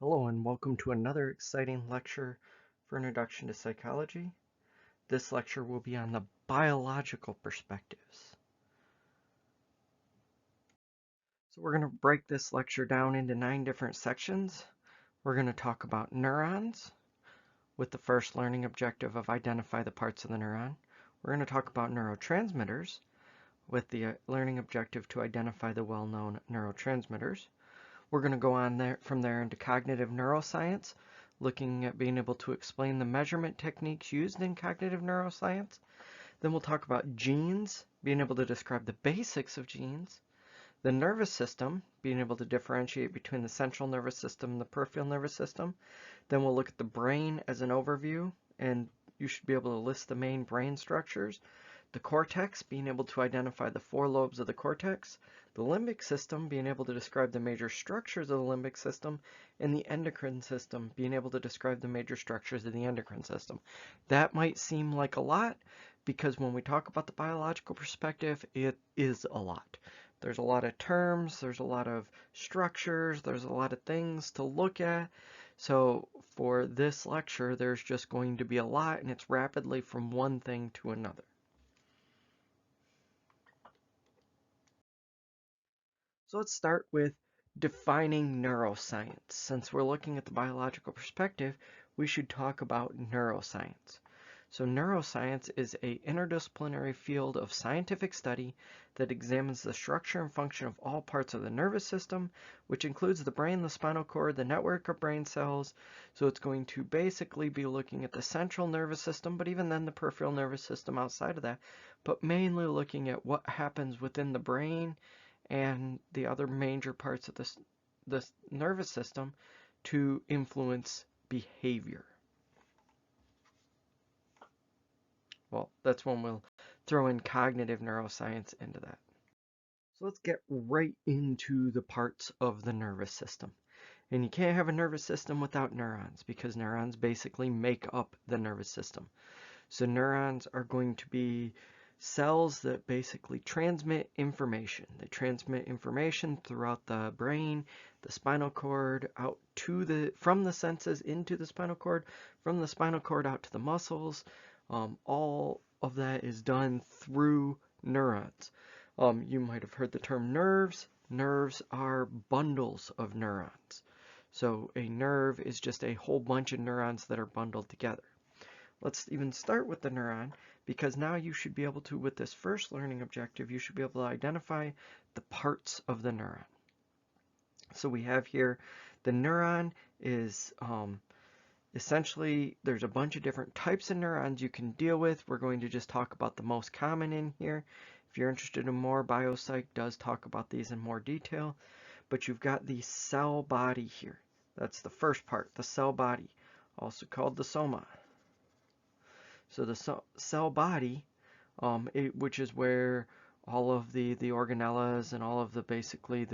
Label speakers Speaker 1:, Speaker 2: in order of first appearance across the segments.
Speaker 1: Hello and welcome to another exciting lecture for Introduction to Psychology. This lecture will be on the biological perspectives. So we're going to break this lecture down into 9 different sections. We're going to talk about neurons with the first learning objective of identify the parts of the neuron. We're going to talk about neurotransmitters with the learning objective to identify the well-known neurotransmitters. We're going to go on from there into cognitive neuroscience, looking at being able to explain the measurement techniques used in cognitive neuroscience. Then we'll talk about genes, being able to describe the basics of genes. The nervous system, being able to differentiate between the central nervous system and the peripheral nervous system. Then we'll look at the brain as an overview, and you should be able to list the main brain structures. The cortex, being able to identify the 4 lobes of the cortex, the limbic system, being able to describe the major structures of the limbic system, and the endocrine system, being able to describe the major structures of the endocrine system. That might seem like a lot, because when we talk about the biological perspective, it is a lot. There's a lot of terms, there's a lot of structures, there's a lot of things to look at. So for this lecture, there's just going to be a lot, and it's rapidly from one thing to another. So let's start with defining neuroscience. Since we're looking at the biological perspective, we should talk about neuroscience. So neuroscience is an interdisciplinary field of scientific study that examines the structure and function of all parts of the nervous system, which includes the brain, the spinal cord, the network of brain cells. So it's going to basically be looking at the central nervous system, but even then the peripheral nervous system outside of that, but mainly looking at what happens within the brain and the other major parts of this nervous system to influence behavior. Well, that's when we'll throw in cognitive neuroscience into that. So let's get right into the parts of the nervous system. And you can't have a nervous system without neurons, because neurons basically make up the nervous system. So neurons are going to be cells that basically transmit information. They transmit information throughout the brain, the spinal cord, out to from the senses into the spinal cord, from the spinal cord out to the muscles. All of that is done through neurons. You might have heard the term nerves. Nerves are bundles of neurons. So a nerve is just a whole bunch of neurons that are bundled together. Let's even start with the neuron, because now you should be able to, with this first learning objective, you should be able to identify the parts of the neuron. So we have here, the neuron is essentially, there's a bunch of different types of neurons you can deal with. We're going to just talk about the most common in here. If you're interested in more, biopsych does talk about these in more detail. But you've got the cell body here. That's the first part, the cell body, also called the soma. So the cell body, which is where all of the organelles and all of the basically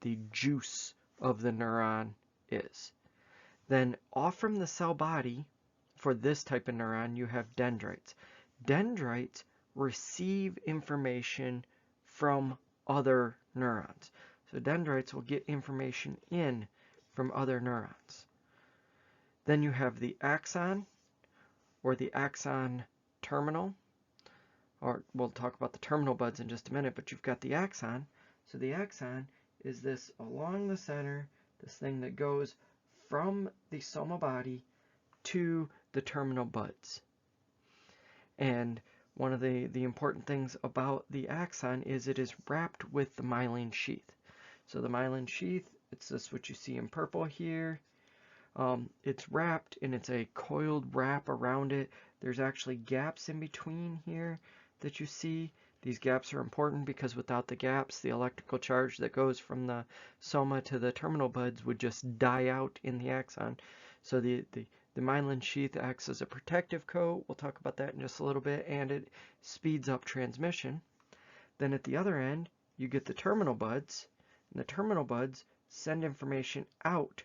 Speaker 1: the juice of the neuron is. Then off from the cell body, for this type of neuron, you have dendrites. Dendrites receive information from other neurons. So dendrites will get information in from other neurons. Then you have the axon, or the axon terminal, or we'll talk about the terminal buds in just a minute, but you've got the axon. So the axon is this along the center, this thing that goes from the soma body to the terminal buds. And one of the important things about the axon is it is wrapped with the myelin sheath. So the myelin sheath, it's this what you see in purple here. It's wrapped, and it's a coiled wrap around it. There's actually gaps in between here that you see. These gaps are important because without the gaps, the electrical charge that goes from the soma to the terminal buds would just die out in the axon. So the myelin sheath acts as a protective coat. We'll talk about that in just a little bit, and it speeds up transmission. Then at the other end, you get the terminal buds, and the terminal buds send information out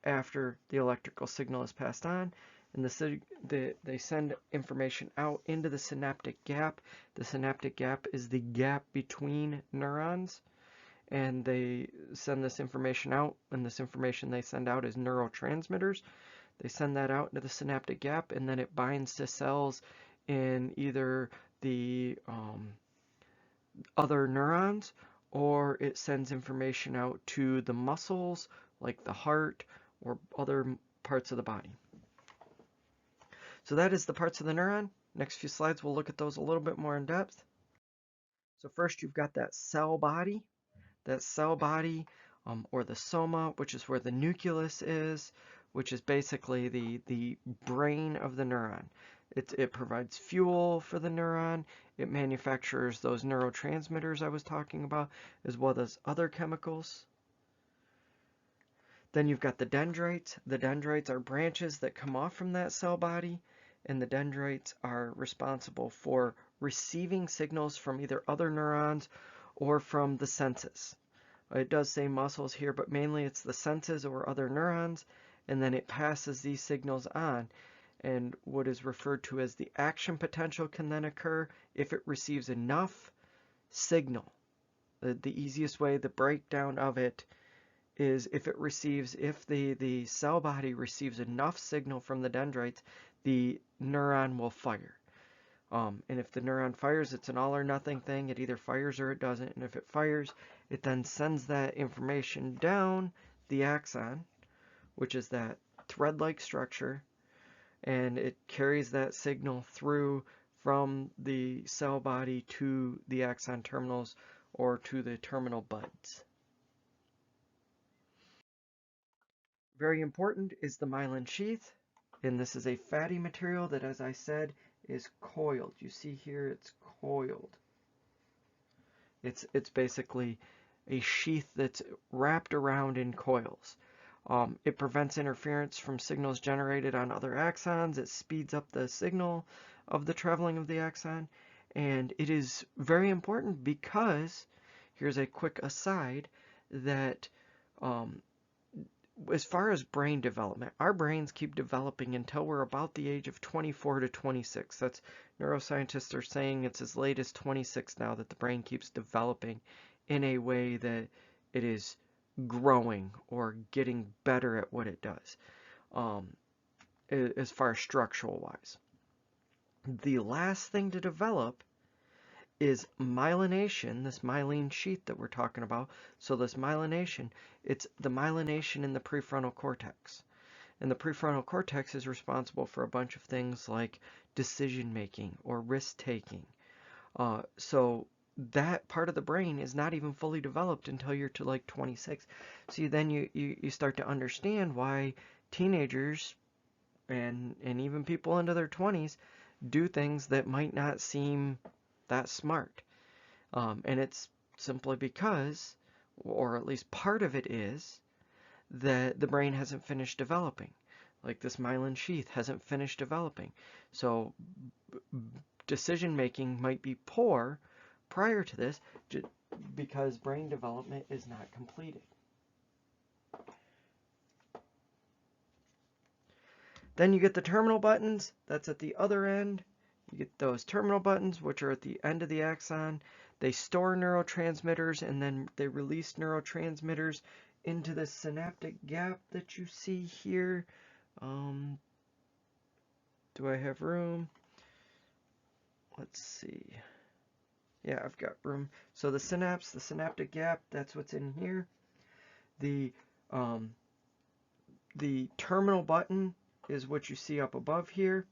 Speaker 1: after the electrical signal is passed on, and they send information out into the synaptic gap. The synaptic gap is the gap between neurons, and they send this information out, and this information they send out is neurotransmitters. They send that out into the synaptic gap, and then it binds to cells in either the other neurons, or it sends information out to the muscles, like the heart or other parts of the body. So that is the parts of the neuron. Next few slides, we'll look at those a little bit more in depth. So first, you've got that cell body. That cell body, or the soma, which is where the nucleus is, which is basically the brain of the neuron. It provides fuel for the neuron. It manufactures those neurotransmitters I was talking about, as well as other chemicals. Then you've got the dendrites. The dendrites are branches that come off from that cell body, and the dendrites are responsible for receiving signals from either other neurons or from the senses. It does say muscles here, but mainly it's the senses or other neurons, and then it passes these signals on. And what is referred to as the action potential can then occur if it receives enough signal. The easiest way, the breakdown of it, is if the cell body receives enough signal from the dendrites, the neuron will fire. And if the neuron fires, it's an all or nothing thing. It either fires or it doesn't. And if it fires, it then sends that information down the axon, which is that thread-like structure, and it carries that signal through from the cell body to the axon terminals or to the terminal buds. Very important is the myelin sheath, and this is a fatty material that, as I said, is coiled. You see here it's coiled. It's basically a sheath that's wrapped around in coils. It prevents interference from signals generated on other axons. It speeds up the signal of the traveling of the axon. And it is very important because, here's a quick aside, that as far as brain development, our brains keep developing until we're about the age of 24 to 26. That's, neuroscientists are saying it's as late as 26 now that the brain keeps developing in a way that it is growing or getting better at what it does, as far as structural wise. The last thing to develop is myelination, this myelin sheath that we're talking about. So this myelination, it's the myelination in the prefrontal cortex. And the prefrontal cortex is responsible for a bunch of things like decision making or risk taking. So that part of the brain is not even fully developed until you're to like 26. So then you start to understand why teenagers and even people into their 20s do things that might not seem that smart. And it's simply because, or at least part of it is, that the brain hasn't finished developing. Like this myelin sheath hasn't finished developing. So decision making might be poor prior to this because brain development is not completed. Then you get the terminal buttons. That's at the other end. You get those terminal buttons, which are at the end of the axon. They store neurotransmitters, and then they release neurotransmitters into the synaptic gap that you see here. Do I have room? Let's see. Yeah, I've got room. So the synapse, the synaptic gap, that's what's in here. The terminal button is what you see up above here.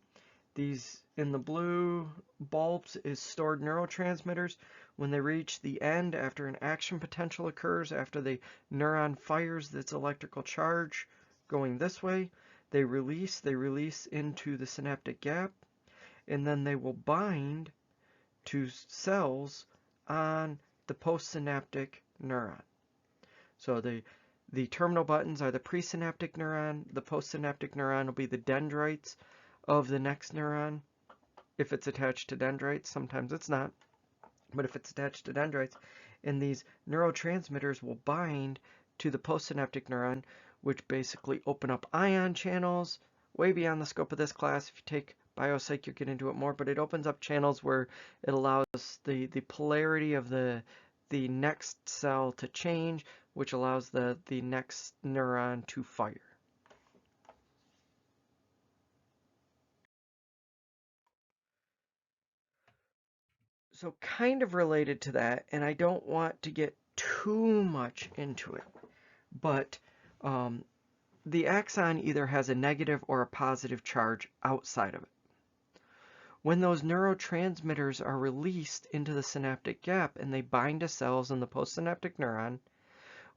Speaker 1: These in the blue bulbs is stored neurotransmitters. When they reach the end, after an action potential occurs, after the neuron fires its electrical charge going this way, they release into the synaptic gap, and then they will bind to cells on the postsynaptic neuron. So the terminal buttons are the presynaptic neuron. The postsynaptic neuron will be the dendrites of the next neuron. If it's attached to dendrites, sometimes it's not, but if it's attached to dendrites, and these neurotransmitters will bind to the postsynaptic neuron, which basically open up ion channels, way beyond the scope of this class. If you take biopsych, you'll get into it more, but it opens up channels where it allows the polarity of the the next cell to change, which allows the next neuron to fire. So kind of related to that, and I don't want to get too much into it, but the axon either has a negative or a positive charge outside of it. When those neurotransmitters are released into the synaptic gap and they bind to cells in the postsynaptic neuron,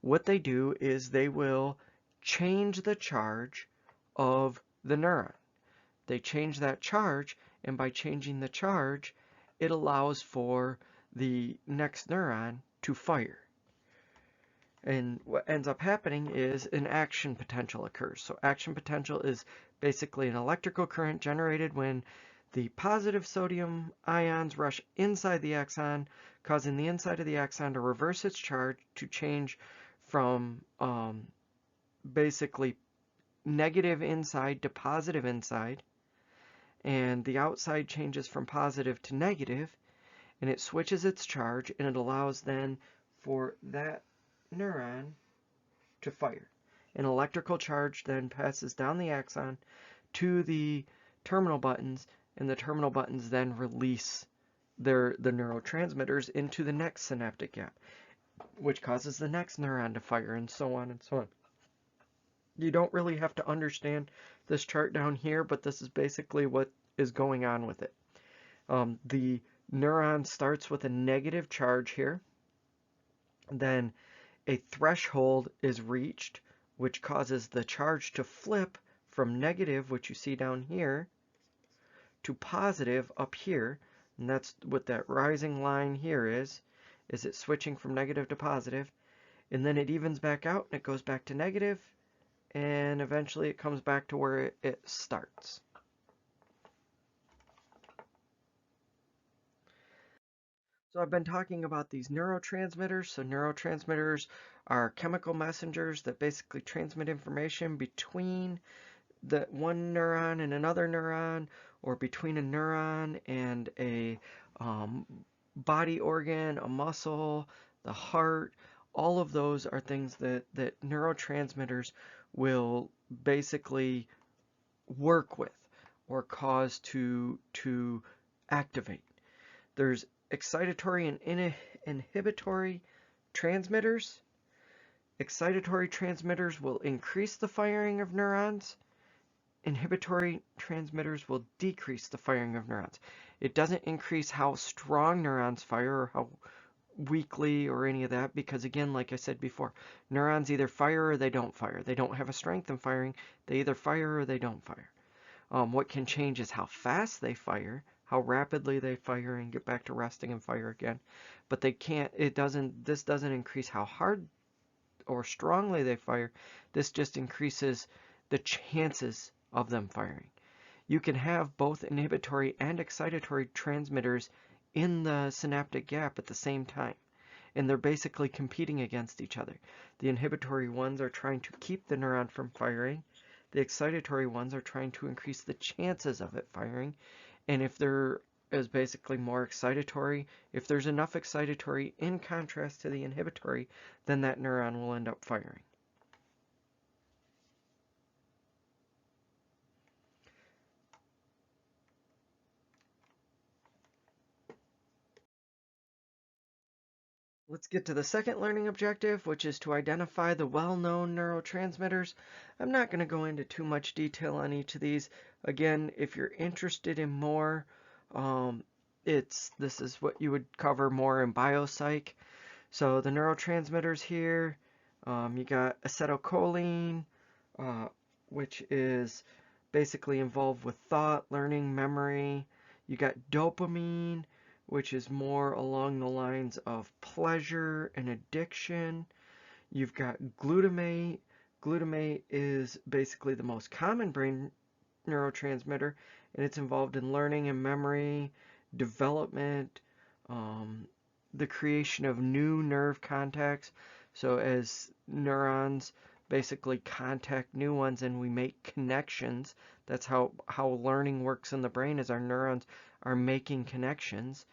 Speaker 1: what they do is they will change the charge of the neuron. They change that charge, and by changing the charge, it allows for the next neuron to fire. And what ends up happening is an action potential occurs. So action potential is basically an electrical current generated when the positive sodium ions rush inside the axon, causing the inside of the axon to reverse its charge to change from basically negative inside to positive inside. And the outside changes from positive to negative, and it switches its charge, and it allows then for that neuron to fire. An electrical charge then passes down the axon to the terminal buttons, and the terminal buttons then release the neurotransmitters into the next synaptic gap, which causes the next neuron to fire, and so on and so on. You don't really have to understand this chart down here, but this is basically what is going on with it. The neuron starts with a negative charge here. Then a threshold is reached, which causes the charge to flip from negative, which you see down here, to positive up here. And that's what that rising line here is it switching from negative to positive. And then it evens back out, and it goes back to negative, and eventually it comes back to where it starts. So I've been talking about these neurotransmitters. So neurotransmitters are chemical messengers that basically transmit information between the one neuron and another neuron, or between a neuron and a body organ, a muscle, the heart. All of those are things that neurotransmitters will basically work with or cause to activate. There's excitatory and inhibitory transmitters. Excitatory transmitters will increase the firing of neurons. Inhibitory transmitters will decrease the firing of neurons. It doesn't increase how strong neurons fire or how weakly or any of that, because again, like I said before, neurons either fire or they don't fire. They don't have a strength in firing. They either fire or they don't fire. What can change is how fast they fire, how rapidly they fire and get back to resting and fire again. But they can't, this doesn't increase how hard or strongly they fire. This just increases the chances of them firing. You can have both inhibitory and excitatory transmitters in the synaptic gap at the same time, and they're basically competing against each other. The inhibitory ones are trying to keep the neuron from firing. The excitatory ones are trying to increase the chances of it firing, and if there is basically more excitatory, if there's enough excitatory in contrast to the inhibitory, then that neuron will end up firing. Let's get to the second learning objective, which is to identify the well-known neurotransmitters. I'm not going to go into too much detail on each of these. Again, if you're interested in more, this is what you would cover more in biopsych. So the neurotransmitters here, you got acetylcholine, which is basically involved with thought, learning, memory. You got dopamine, which is more along the lines of pleasure and addiction. You've got glutamate. Glutamate is basically the most common brain neurotransmitter, and it's involved in learning and memory, development, the creation of new nerve contacts. So as neurons basically contact new ones and we make connections, that's how learning works in the brain, is our neurons are making connections.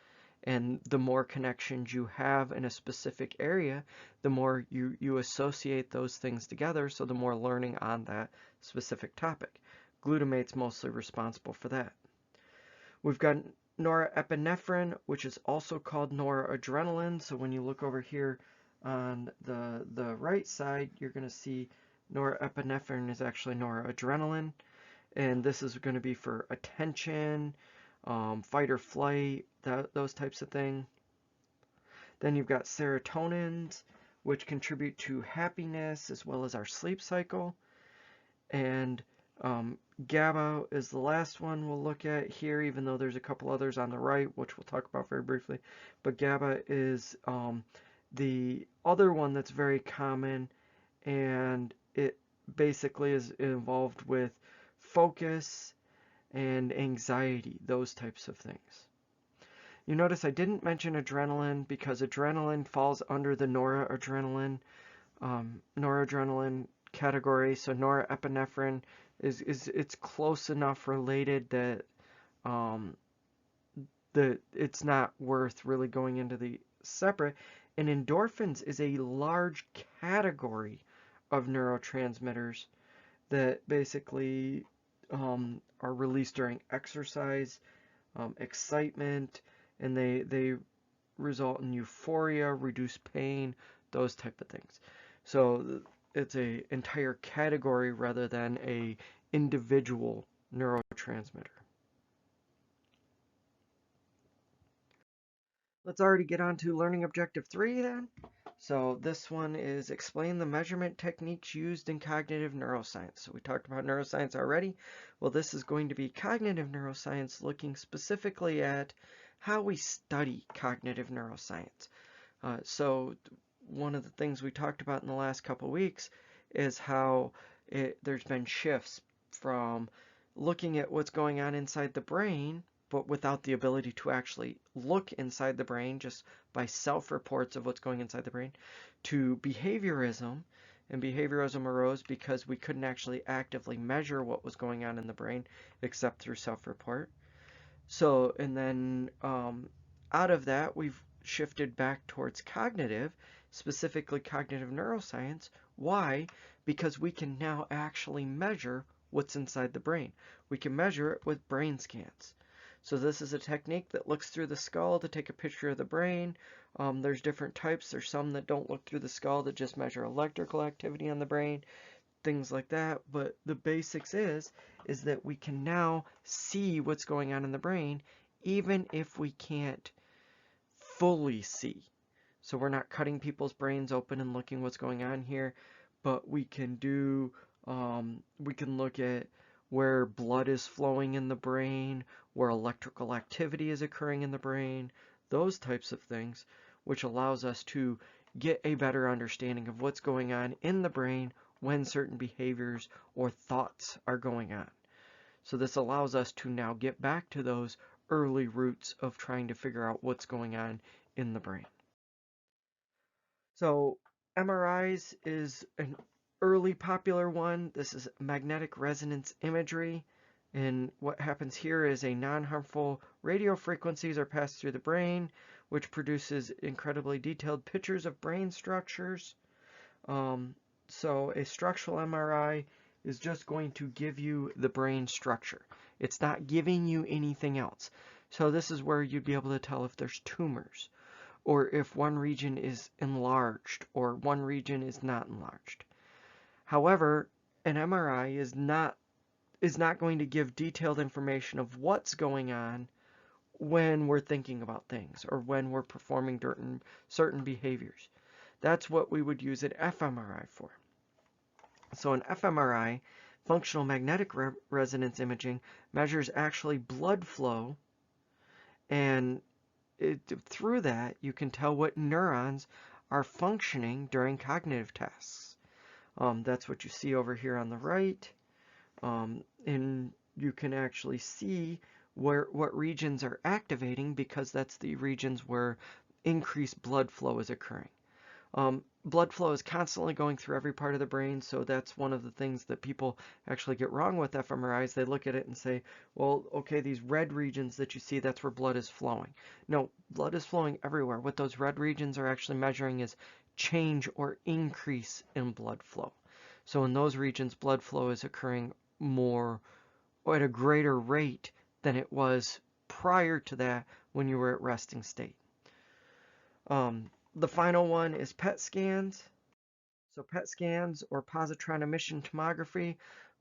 Speaker 1: And the more connections you have in a specific area, the more you associate those things together, so the more learning on that specific topic. Glutamate's mostly responsible for that. We've got norepinephrine, which is also called noradrenaline. So when you look over here on the right side, you're going to see norepinephrine is actually noradrenaline. And this is going to be for attention, fight or flight, those types of things. Then you've got serotonins, which contribute to happiness as well as our sleep cycle. And GABA is the last one we'll look at here, even though there's a couple others on the right, which we'll talk about very briefly. But GABA is the other one that's very common, and it basically is involved with focus and anxiety, those types of things. You notice I didn't mention adrenaline because adrenaline falls under the noradrenaline category. So norepinephrine it's close enough related that it's not worth really going into the separate. And endorphins is a large category of neurotransmitters that basically are released during exercise, excitement, and they result in euphoria, reduce pain, those type of things. So it's an entire category rather than a individual neurotransmitter. Let's already get on to learning objective 3 then. So this one is explain the measurement techniques used in cognitive neuroscience. So we talked about neuroscience already. Well, this is going to be cognitive neuroscience, looking specifically at how we study cognitive neuroscience. So one of the things we talked about in the last couple weeks is how there's been shifts from looking at what's going on inside the brain, but without the ability to actually look inside the brain just by self-reports of what's going inside the brain, to behaviorism. And behaviorism arose because we couldn't actually actively measure what was going on in the brain except through self-report. So, and then out of that, we've shifted back towards cognitive, specifically cognitive neuroscience. Why? Because we can now actually measure what's inside the brain. We can measure it with brain scans. So this is a technique that looks through the skull to take a picture of the brain. There's different types. There's some that don't look through the skull, that just measure electrical activity on the brain, things like that. But the basics is that we can now see what's going on in the brain, even if we can't fully see. So we're not cutting people's brains open and looking what's going on here, but we can look at where blood is flowing in the brain, where electrical activity is occurring in the brain, those types of things, which allows us to get a better understanding of what's going on in the brain when certain behaviors or thoughts are going on. So this allows us to now get back to those early roots of trying to figure out what's going on in the brain. So MRIs is an early popular one. This is magnetic resonance imagery. And what happens here is a non-harmful radio frequencies are passed through the brain, which produces incredibly detailed pictures of brain structures. So a structural MRI is just going to give you the brain structure. It's not giving you anything else. So this is where you'd be able to tell if there's tumors, or if one region is enlarged, or one region is not enlarged. However, an MRI is not going to give detailed information of what's going on when we're thinking about things or when we're performing certain behaviors. That's what we would use an fMRI for. So an fMRI, functional magnetic resonance imaging, measures actually blood flow, and through that you can tell what neurons are functioning during cognitive tasks. That's what you see over here on the right. And you can actually see what regions are activating, because that's the regions where increased blood flow is occurring. Blood flow is constantly going through every part of the brain, so that's one of the things that people actually get wrong with fMRIs. They look at it and say, well, okay, these red regions that you see, that's where blood is flowing. No, blood is flowing everywhere. What those red regions are actually measuring is change or increase in blood flow. So in those regions, blood flow is occurring more or at a greater rate than it was prior to that when you were at resting state. The final one is PET scans. So PET scans or positron emission tomography,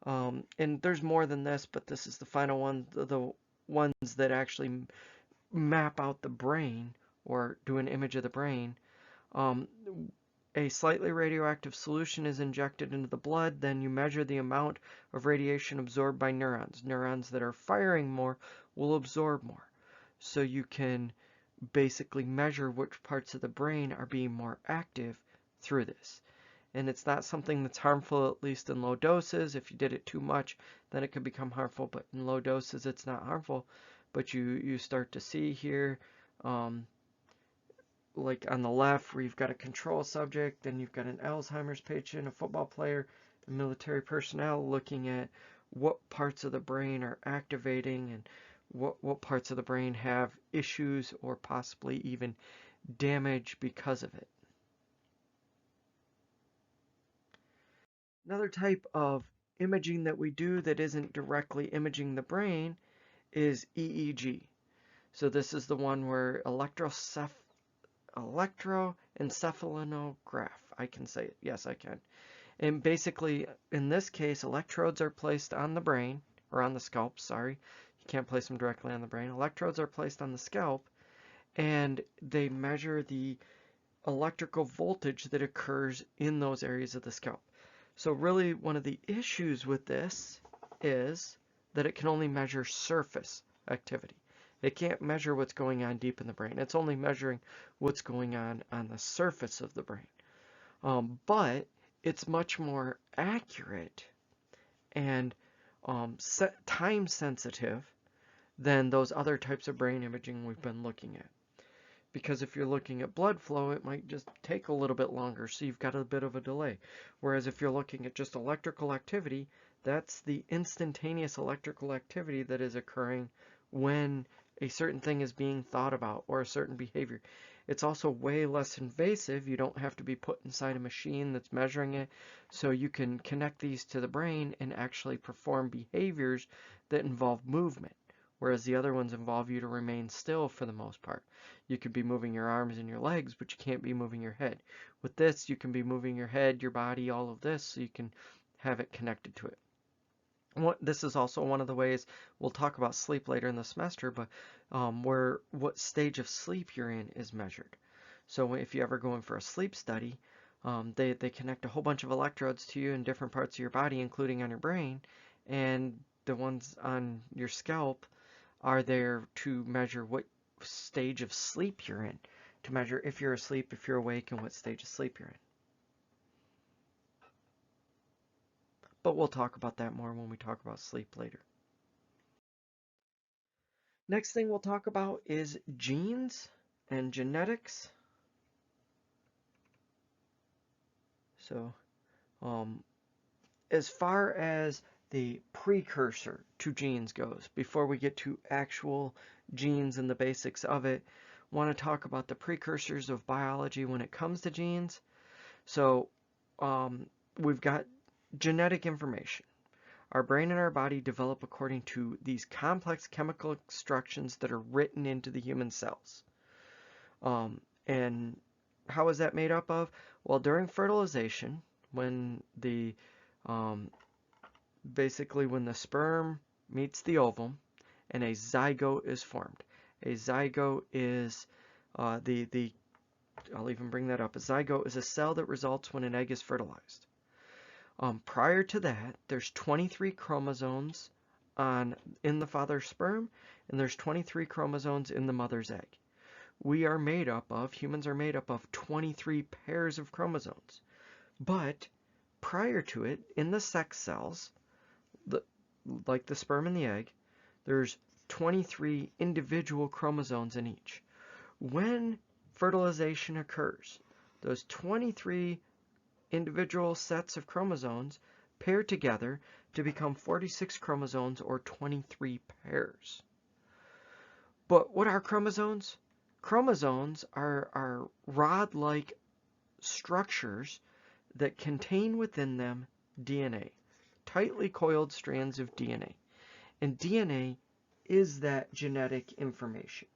Speaker 1: and there's more than this, but this is the final one, the ones that actually map out the brain or do an image of the brain. A slightly radioactive solution is injected into the blood, then you measure the amount of radiation absorbed by neurons. Neurons that are firing more will absorb more. So you can basically measure which parts of the brain are being more active through this. And it's not something that's harmful, at least in low doses. If you did it too much, then it could become harmful, but in low doses, it's not harmful. But you start to see here, like on the left, where you've got a control subject, then you've got an Alzheimer's patient, a football player, and military personnel, looking at what parts of the brain are activating and what parts of the brain have issues or possibly even damage because of it. Another type of imaging that we do that isn't directly imaging the brain is EEG. So this is the one where electroencephalograph. I can say it. Yes, I can. And basically, in this case, electrodes are placed on the brain, or on the scalp, sorry. You can't place them directly on the brain. Electrodes are placed on the scalp, and they measure the electrical voltage that occurs in those areas of the scalp. So really, one of the issues with this is that it can only measure surface activity. It can't measure what's going on deep in the brain. It's only measuring what's going on the surface of the brain. But it's much more accurate and time sensitive than those other types of brain imaging we've been looking at. Because if you're looking at blood flow, it might just take a little bit longer, so you've got a bit of a delay. Whereas if you're looking at just electrical activity, that's the instantaneous electrical activity that is occurring when a certain thing is being thought about or a certain behavior. It's also way less invasive. You don't have to be put inside a machine that's measuring it, so you can connect these to the brain and actually perform behaviors that involve movement. Whereas the other ones involve you to remain still for the most part. You could be moving your arms and your legs, but you can't be moving your head. With this, you can be moving your head, your body, all of this, so you can have it connected to it. This is also one of the ways, we'll talk about sleep later in the semester, but where what stage of sleep you're in is measured. So if you ever go in for a sleep study, they connect a whole bunch of electrodes to you in different parts of your body, including on your brain, and the ones on your scalp are there to measure what stage of sleep you're in, to measure if you're asleep, if you're awake, and what stage of sleep you're in. But we'll talk about that more when we talk about sleep later. Next thing we'll talk about is genes and genetics. So, as far as the precursor to genes goes, before we get to actual genes and the basics of it, want to talk about the precursors of biology when it comes to genes. So we've got genetic information. Our brain and our body develop according to these complex chemical instructions that are written into the human cells. And how is that made up of? Well, during fertilization, when the basically when the sperm meets the ovum and a zygote is formed. A zygote is I'll even bring that up. A zygote is a cell that results when an egg is fertilized. Prior to that, there's 23 chromosomes in the father's sperm, and there's 23 chromosomes in the mother's egg. Humans are made up of 23 pairs of chromosomes. But prior to it, in the sex cells, like the sperm and the egg, there's 23 individual chromosomes in each. When fertilization occurs, those 23 individual sets of chromosomes pair together to become 46 chromosomes, or 23 pairs. But what are chromosomes? Chromosomes are rod-like structures that contain within them DNA, tightly coiled strands of DNA. And DNA is that genetic information.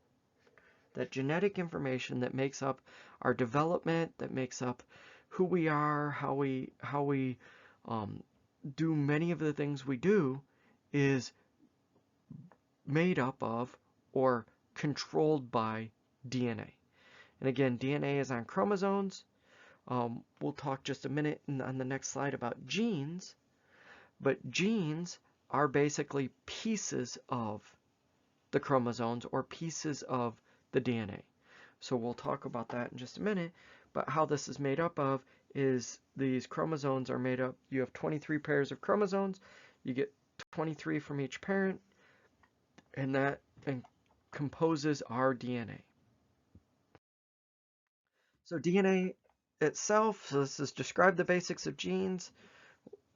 Speaker 1: That genetic information that makes up our development, that makes up who we are, how we do many of the things we do, is made up of or controlled by DNA. And again, DNA is on chromosomes. We'll talk just a minute on the next slide about genes, but genes are basically pieces of the chromosomes or pieces of the DNA. So we'll talk about that in just a minute, but how this is made up of is these chromosomes are made up, you have 23 pairs of chromosomes, you get 23 from each parent, and that composes our DNA. So DNA itself, so this is describe the basics of genes.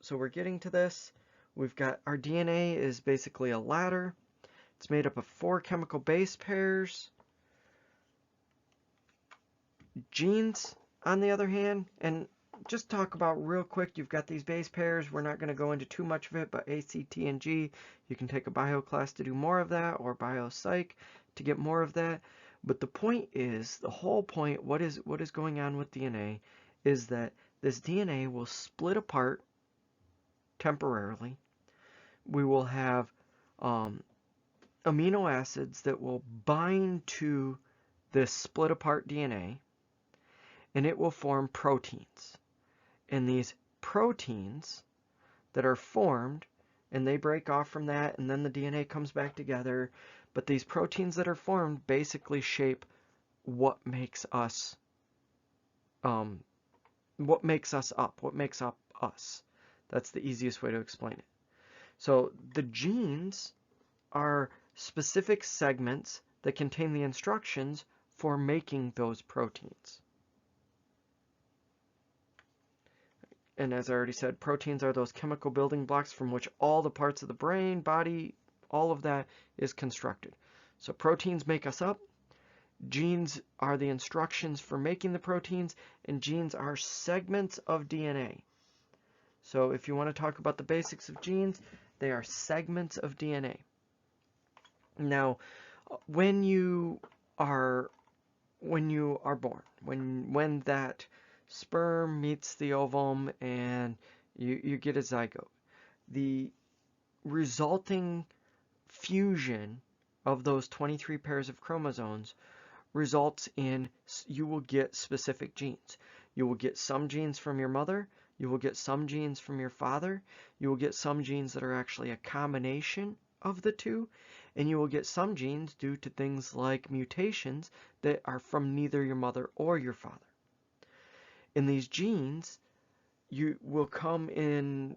Speaker 1: So we're getting to this. We've got our DNA is basically a ladder. It's made up of 4 chemical base pairs. Genes, on the other hand, and just talk about real quick, you've got these base pairs. We're not going to go into too much of it, but A, C, T, and G, you can take a bio class to do more of that, or bio psych to get more of that. But the point is, the whole point, what is going on with DNA, is that this DNA will split apart temporarily. We will have amino acids that will bind to this split apart DNA, and it will form proteins. And these proteins that are formed, and they break off from that, and then the DNA comes back together, but these proteins that are formed basically shape what makes us up, what makes up us. That's the easiest way to explain it. So the genes are specific segments that contain the instructions for making those proteins. And as I already said, proteins are those chemical building blocks from which all the parts of the brain, body, all of that is constructed. So proteins make us up. Genes are the instructions for making the proteins, and genes are segments of DNA. So if you want to talk about the basics of genes, they are segments of DNA. Now, when you are born, when that sperm meets the ovum and you get a zygote, the resulting fusion of those 23 pairs of chromosomes results in you will get specific genes. You will get some genes from your mother, you will get some genes from your father, you will get some genes that are actually a combination of the two, and you will get some genes due to things like mutations that are from neither your mother or your father. In these genes, you will come in,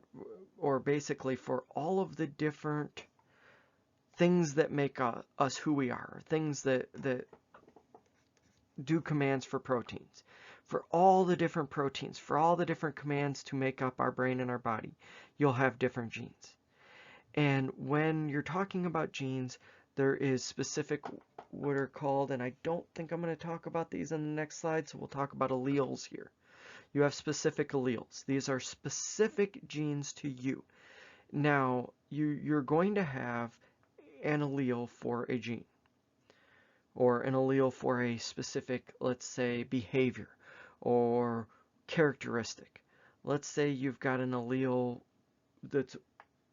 Speaker 1: or basically for all of the different things that make us who we are, things that do commands for proteins. For all the different proteins, for all the different commands to make up our brain and our body, you'll have different genes. And when you're talking about genes, there is specific what are called, and I don't think I'm going to talk about these in the next slide, so we'll talk about alleles here. You have specific alleles. These are specific genes to you. Now, you're going to have an allele for a gene, or an allele for a specific, let's say, behavior or characteristic. Let's say you've got an allele that's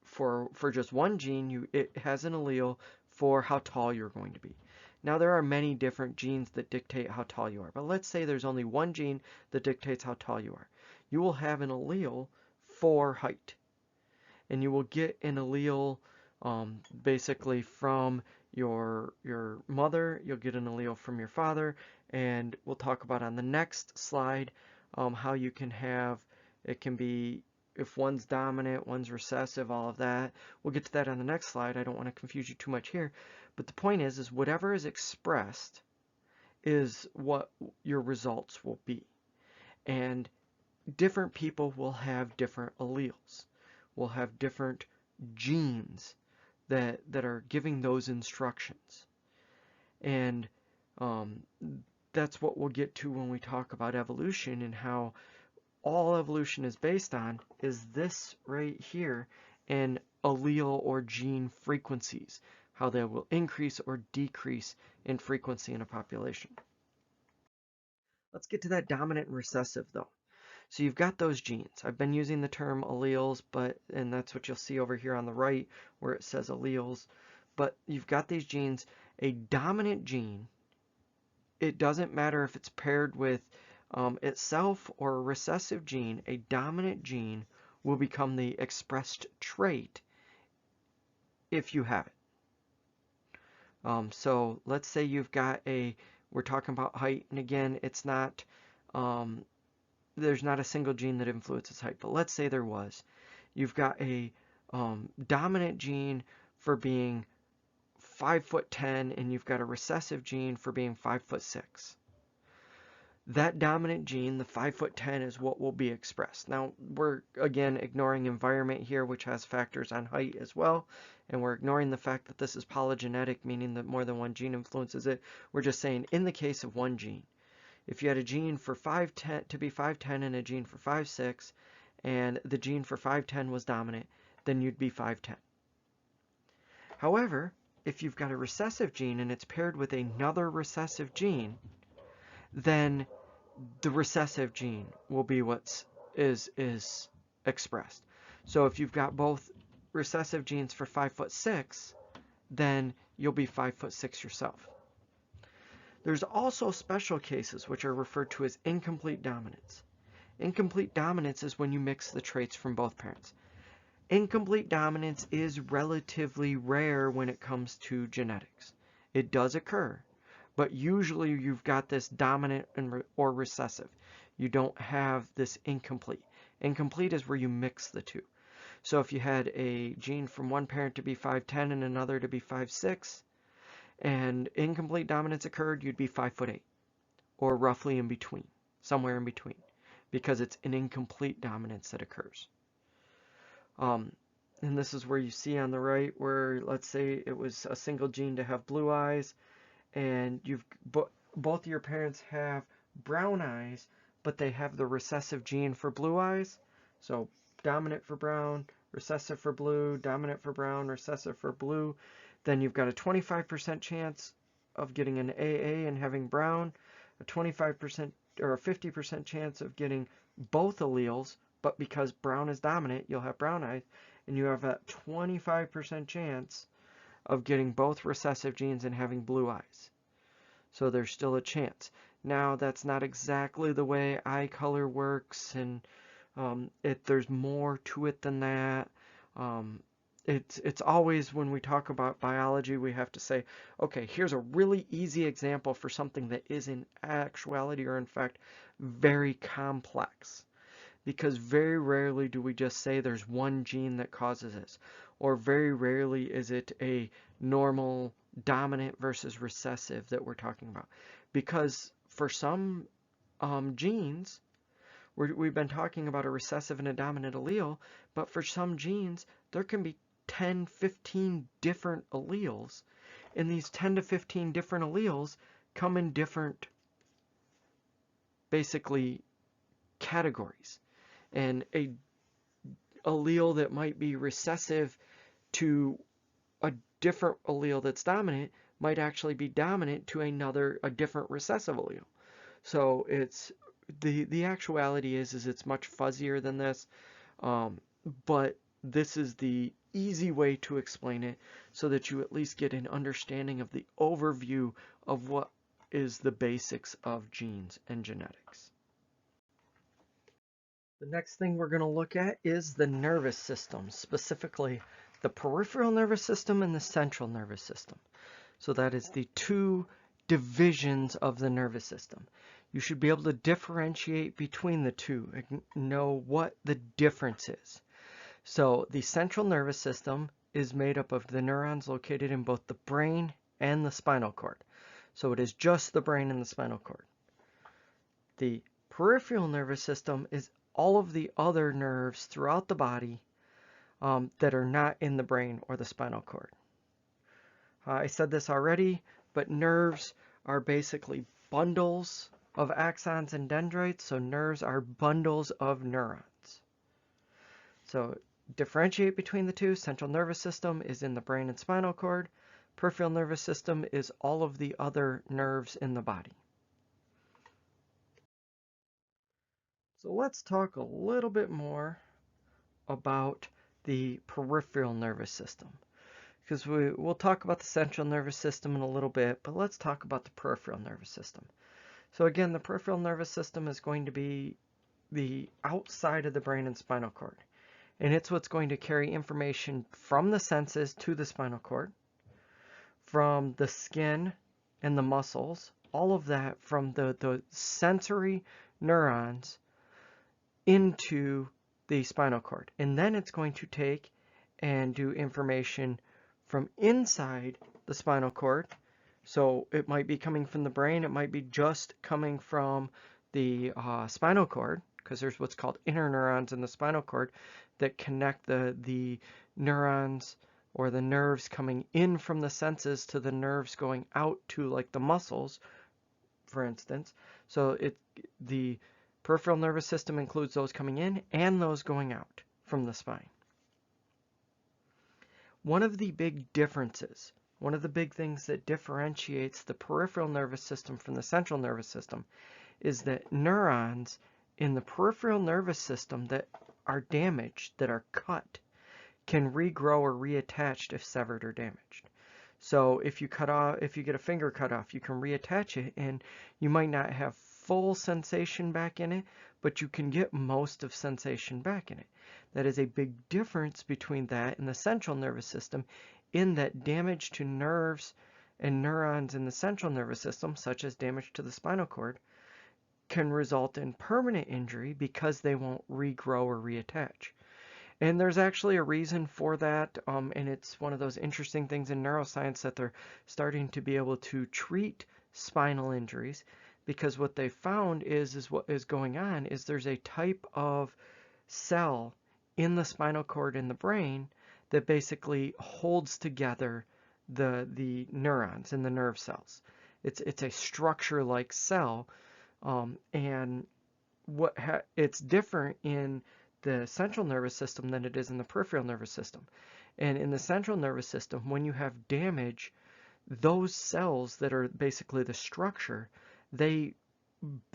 Speaker 1: for just one gene, it has an allele for how tall you're going to be. Now there are many different genes that dictate how tall you are, but let's say there's only one gene that dictates how tall you are. You will have an allele for height, and you will get an allele basically from your mother, you'll get an allele from your father, and we'll talk about on the next slide how you can have, it can be if one's dominant, one's recessive, all of that. We'll get to that on the next slide. I don't want to confuse you too much here. But the point is whatever is expressed is what your results will be. And different people will have different alleles, will have different genes that are giving those instructions. And that's what we'll get to when we talk about evolution, and how all evolution is based on is this right here, and allele or gene frequencies, how they will increase or decrease in frequency in a population. Let's get to that dominant and recessive though. So you've got those genes. I've been using the term alleles, and that's what you'll see over here on the right where it says alleles. But you've got these genes. A dominant gene, it doesn't matter if it's paired with itself or a recessive gene, a dominant gene will become the expressed trait if you have it. So let's say you've got we're talking about height, and again, it's not, there's not a single gene that influences height, but let's say there was. You've got a dominant gene for being 5'10", and you've got a recessive gene for being 5'6". That dominant gene, the 5'10", is what will be expressed. Now, we're again ignoring environment here, which has factors on height as well, and we're ignoring the fact that this is polygenetic, meaning that more than one gene influences it. We're just saying in the case of one gene, if you had a gene for 5'10" to be 5'10" and a gene for 5'6", and the gene for 5'10" was dominant, then you'd be 5'10". However, if you've got a recessive gene and it's paired with another recessive gene, then the recessive gene will be what is expressed. So if you've got both recessive genes for 5'6", then you'll be 5'6" yourself. There's also special cases which are referred to as incomplete dominance. Incomplete dominance is when you mix the traits from both parents. Incomplete dominance is relatively rare when it comes to genetics. It does occur, but usually you've got this dominant or recessive. You don't have this incomplete. Incomplete is where you mix the two. So if you had a gene from one parent to be 5'10" and another to be 5'6", and incomplete dominance occurred, you'd be 5'8", or roughly in between, somewhere in between, because it's an incomplete dominance that occurs. And this is where you see on the right where, let's say it was a single gene to have blue eyes, and both of your parents have brown eyes, but they have the recessive gene for blue eyes. So dominant for brown, recessive for blue, dominant for brown, recessive for blue. Then you've got a 25% chance of getting an AA and having brown, a 25% or a 50% chance of getting both alleles, but because brown is dominant, you'll have brown eyes, and you have a 25% chance of getting both recessive genes and having blue eyes. So there's still a chance. Now, that's not exactly the way eye color works, and there's more to it than that. It's always, when we talk about biology, we have to say, okay, here's a really easy example for something that is in actuality or in fact very complex. Because very rarely do we just say there's one gene that causes this, or very rarely is it a normal dominant versus recessive that we're talking about. Because for some genes, we've been talking about a recessive and a dominant allele, but for some genes, there can be 10, 15 different alleles, and these 10 to 15 different alleles come in different, basically, categories. And a allele that might be recessive to a different allele that's dominant might actually be dominant to a different recessive allele. So it's the actuality is it's much fuzzier than this, but this is the easy way to explain it so that you at least get an understanding of the overview of what is the basics of genes and genetics. The next thing we're going to look at is the nervous system, specifically the peripheral nervous system and the central nervous system. So that is the two divisions of the nervous system. You should be able to differentiate between the two and know what the difference is. So the central nervous system is made up of the neurons located in both the brain and the spinal cord. So it is just the brain and the spinal cord. The Peripheral nervous system is all of the other nerves throughout the body that are not in the brain or the spinal cord. I said this already, but nerves are basically bundles of axons and dendrites, so nerves are bundles of neurons. So differentiate between the two. Central nervous system is in the brain and spinal cord. Peripheral nervous system is all of the other nerves in the body. So let's talk a little bit more about the peripheral nervous system, because we'll talk about the central nervous system in a little bit, but let's talk about the peripheral nervous system. So again, the peripheral nervous system is going to be the outside of the brain and spinal cord, and it's what's going to carry information from the senses to the spinal cord, from the skin and the muscles, all of that from the sensory neurons into the spinal cord. And then it's going to take and do information from inside the spinal cord. So it might be coming from the brain, it might be just coming from the spinal cord, because there's what's called interneurons in the spinal cord that connect the neurons or the nerves coming in from the senses to the nerves going out to, like, the muscles, for instance. So the peripheral nervous system includes those coming in and those going out from the spine. One of the big differences, one of the big things that differentiates the peripheral nervous system from the central nervous system is that neurons in the peripheral nervous system that are damaged, that are cut, can regrow or reattach if severed or damaged. So if you get a finger cut off, you can reattach it, and you might not have full sensation back in it, but you can get most of sensation back in it. That is a big difference between that and the central nervous system, in that damage to nerves and neurons in the central nervous system, such as damage to the spinal cord, can result in permanent injury because they won't regrow or reattach. And there's actually a reason for that, and it's one of those interesting things in neuroscience that they're starting to be able to treat spinal injuries, because what they found is what is going on is there's a type of cell in the spinal cord in the brain that basically holds together the neurons in the nerve cells. It's a structure-like cell, and it's different in the central nervous system than it is in the peripheral nervous system. And in the central nervous system, when you have damage, those cells that are basically the structure, they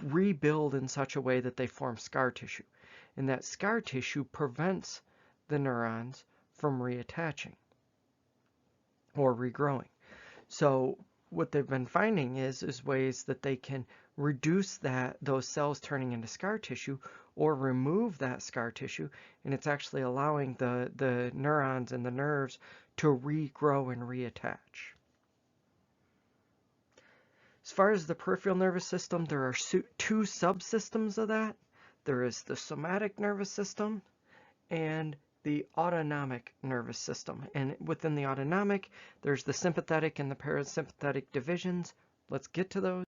Speaker 1: rebuild in such a way that they form scar tissue. And that scar tissue prevents the neurons from reattaching or regrowing. So what they've been finding is ways that they can reduce those cells turning into scar tissue, or remove that scar tissue, and it's actually allowing the neurons and the nerves to regrow and reattach. As far as the peripheral nervous system, there are two subsystems of that. There is the somatic nervous system and the autonomic nervous system. And within the autonomic, there's the sympathetic and the parasympathetic divisions. Let's get to those.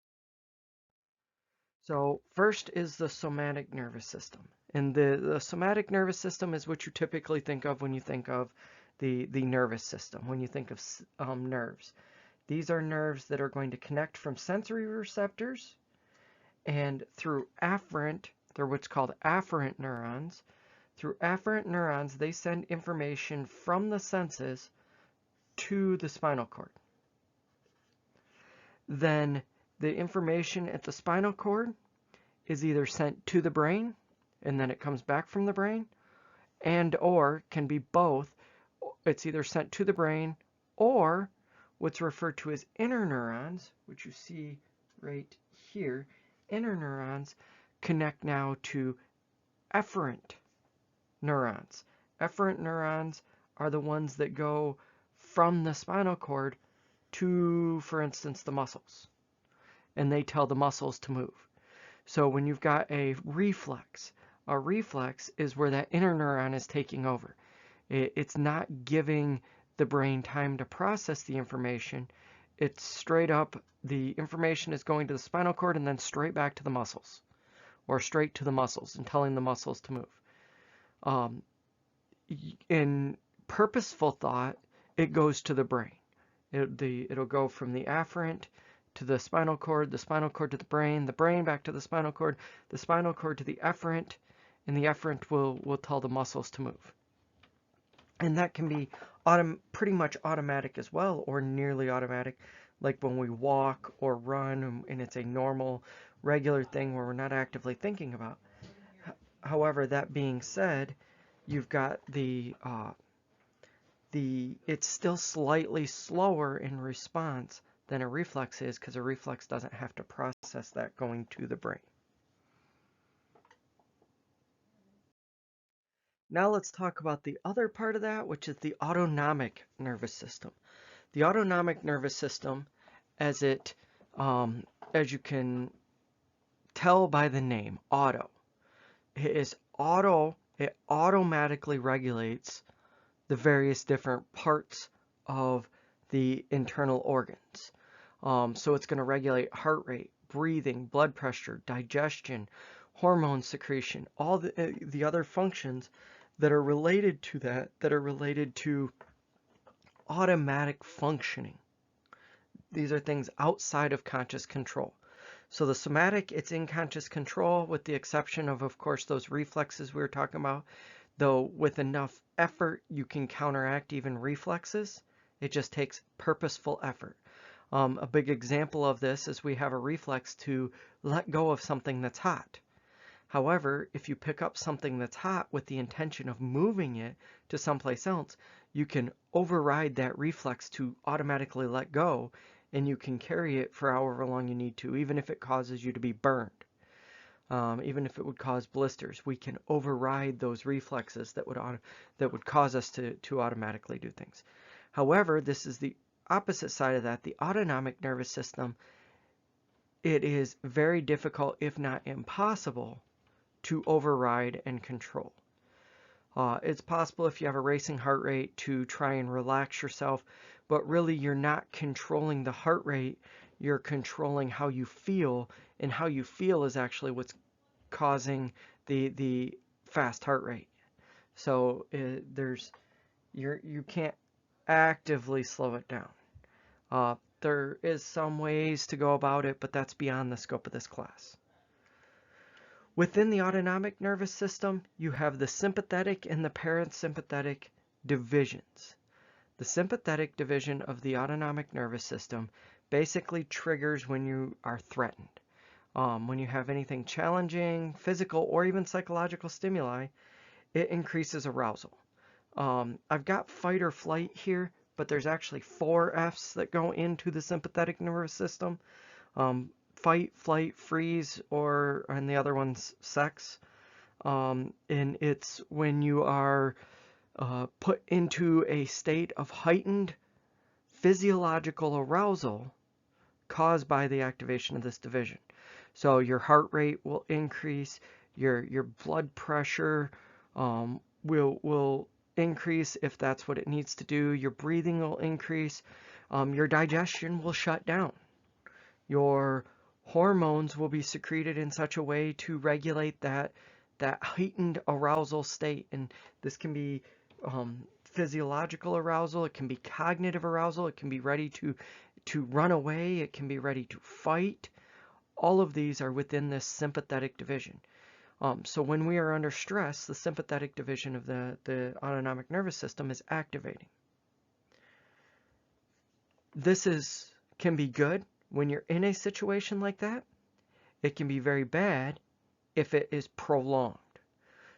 Speaker 1: So first is the somatic nervous system. And the somatic nervous system is what you typically think of when you think of the nervous system, when you think of nerves. These are nerves that are going to connect from sensory receptors and through afferent, they're what's called afferent neurons. Through afferent neurons, they send information from the senses to the spinal cord. Then the information at the spinal cord is either sent to the brain, and then it comes back from the brain, and or can be both. It's either sent to the brain, or what's referred to as interneurons, which you see right here. Interneurons connect now to efferent neurons. Efferent neurons are the ones that go from the spinal cord to, for instance, the muscles, and they tell the muscles to move. So when you've got a reflex is where that interneuron is taking over. It's not giving the brain time to process the information. It's straight up, the information is going to the spinal cord and then straight back to the muscles, or straight to the muscles and telling the muscles to move. In purposeful thought, it goes to the brain. It'll go from the afferent to the spinal cord to the brain back to the spinal cord to the efferent, and the efferent will tell the muscles to move. And that can be pretty much automatic as well, or nearly automatic, like when we walk or run, and it's a normal, regular thing where we're not actively thinking about. However, that being said, you've got it's still slightly slower in response than a reflex is, because a reflex doesn't have to process that going to the brain. Now let's talk about the other part of that, which is the autonomic nervous system. The autonomic nervous system, as you can tell by the name, it automatically regulates the various different parts of the internal organs. So it's going to regulate heart rate, breathing, blood pressure, digestion, hormone secretion, all the other functions that are related to that are related to automatic functioning. These are things outside of conscious control. So the somatic, it's in conscious control, with the exception of course, those reflexes we were talking about. Though with enough effort, you can counteract even reflexes. It just takes purposeful effort. A big example of this is we have a reflex to let go of something that's hot. However, if you pick up something that's hot with the intention of moving it to someplace else, you can override that reflex to automatically let go, and you can carry it for however long you need to, even if it causes you to be burned. Even if it would cause blisters, we can override those reflexes that would cause us to automatically do things. However, this is the opposite side of that. The autonomic nervous system, it is very difficult, if not impossible, to override and control. It's possible if you have a racing heart rate to try and relax yourself, but really you're not controlling the heart rate, you're controlling how you feel, and how you feel is actually what's causing the fast heart rate. So you can't actively slow it down. There is some ways to go about it, but that's beyond the scope of this class. Within the autonomic nervous system, you have the sympathetic and the parasympathetic divisions. The sympathetic division of the autonomic nervous system basically triggers when you are threatened. When you have anything challenging, physical or even psychological stimuli, it increases arousal. I've got fight or flight here, but there's actually 4 F's that go into the sympathetic nervous system. Fight, flight, freeze, and the other one's sex. And it's when you are put into a state of heightened physiological arousal caused by the activation of this division. So your heart rate will increase, your blood pressure will increase if that's what it needs to do, your breathing will increase, your digestion will shut down, your hormones will be secreted in such a way to regulate that heightened arousal state. And this can be physiological arousal, it can be cognitive arousal, it can be ready to run away, it can be ready to fight. All of these are within this sympathetic division. So when we are under stress, the sympathetic division of the autonomic nervous system is activating. This can be good when you're in a situation like that. It can be very bad if it is prolonged.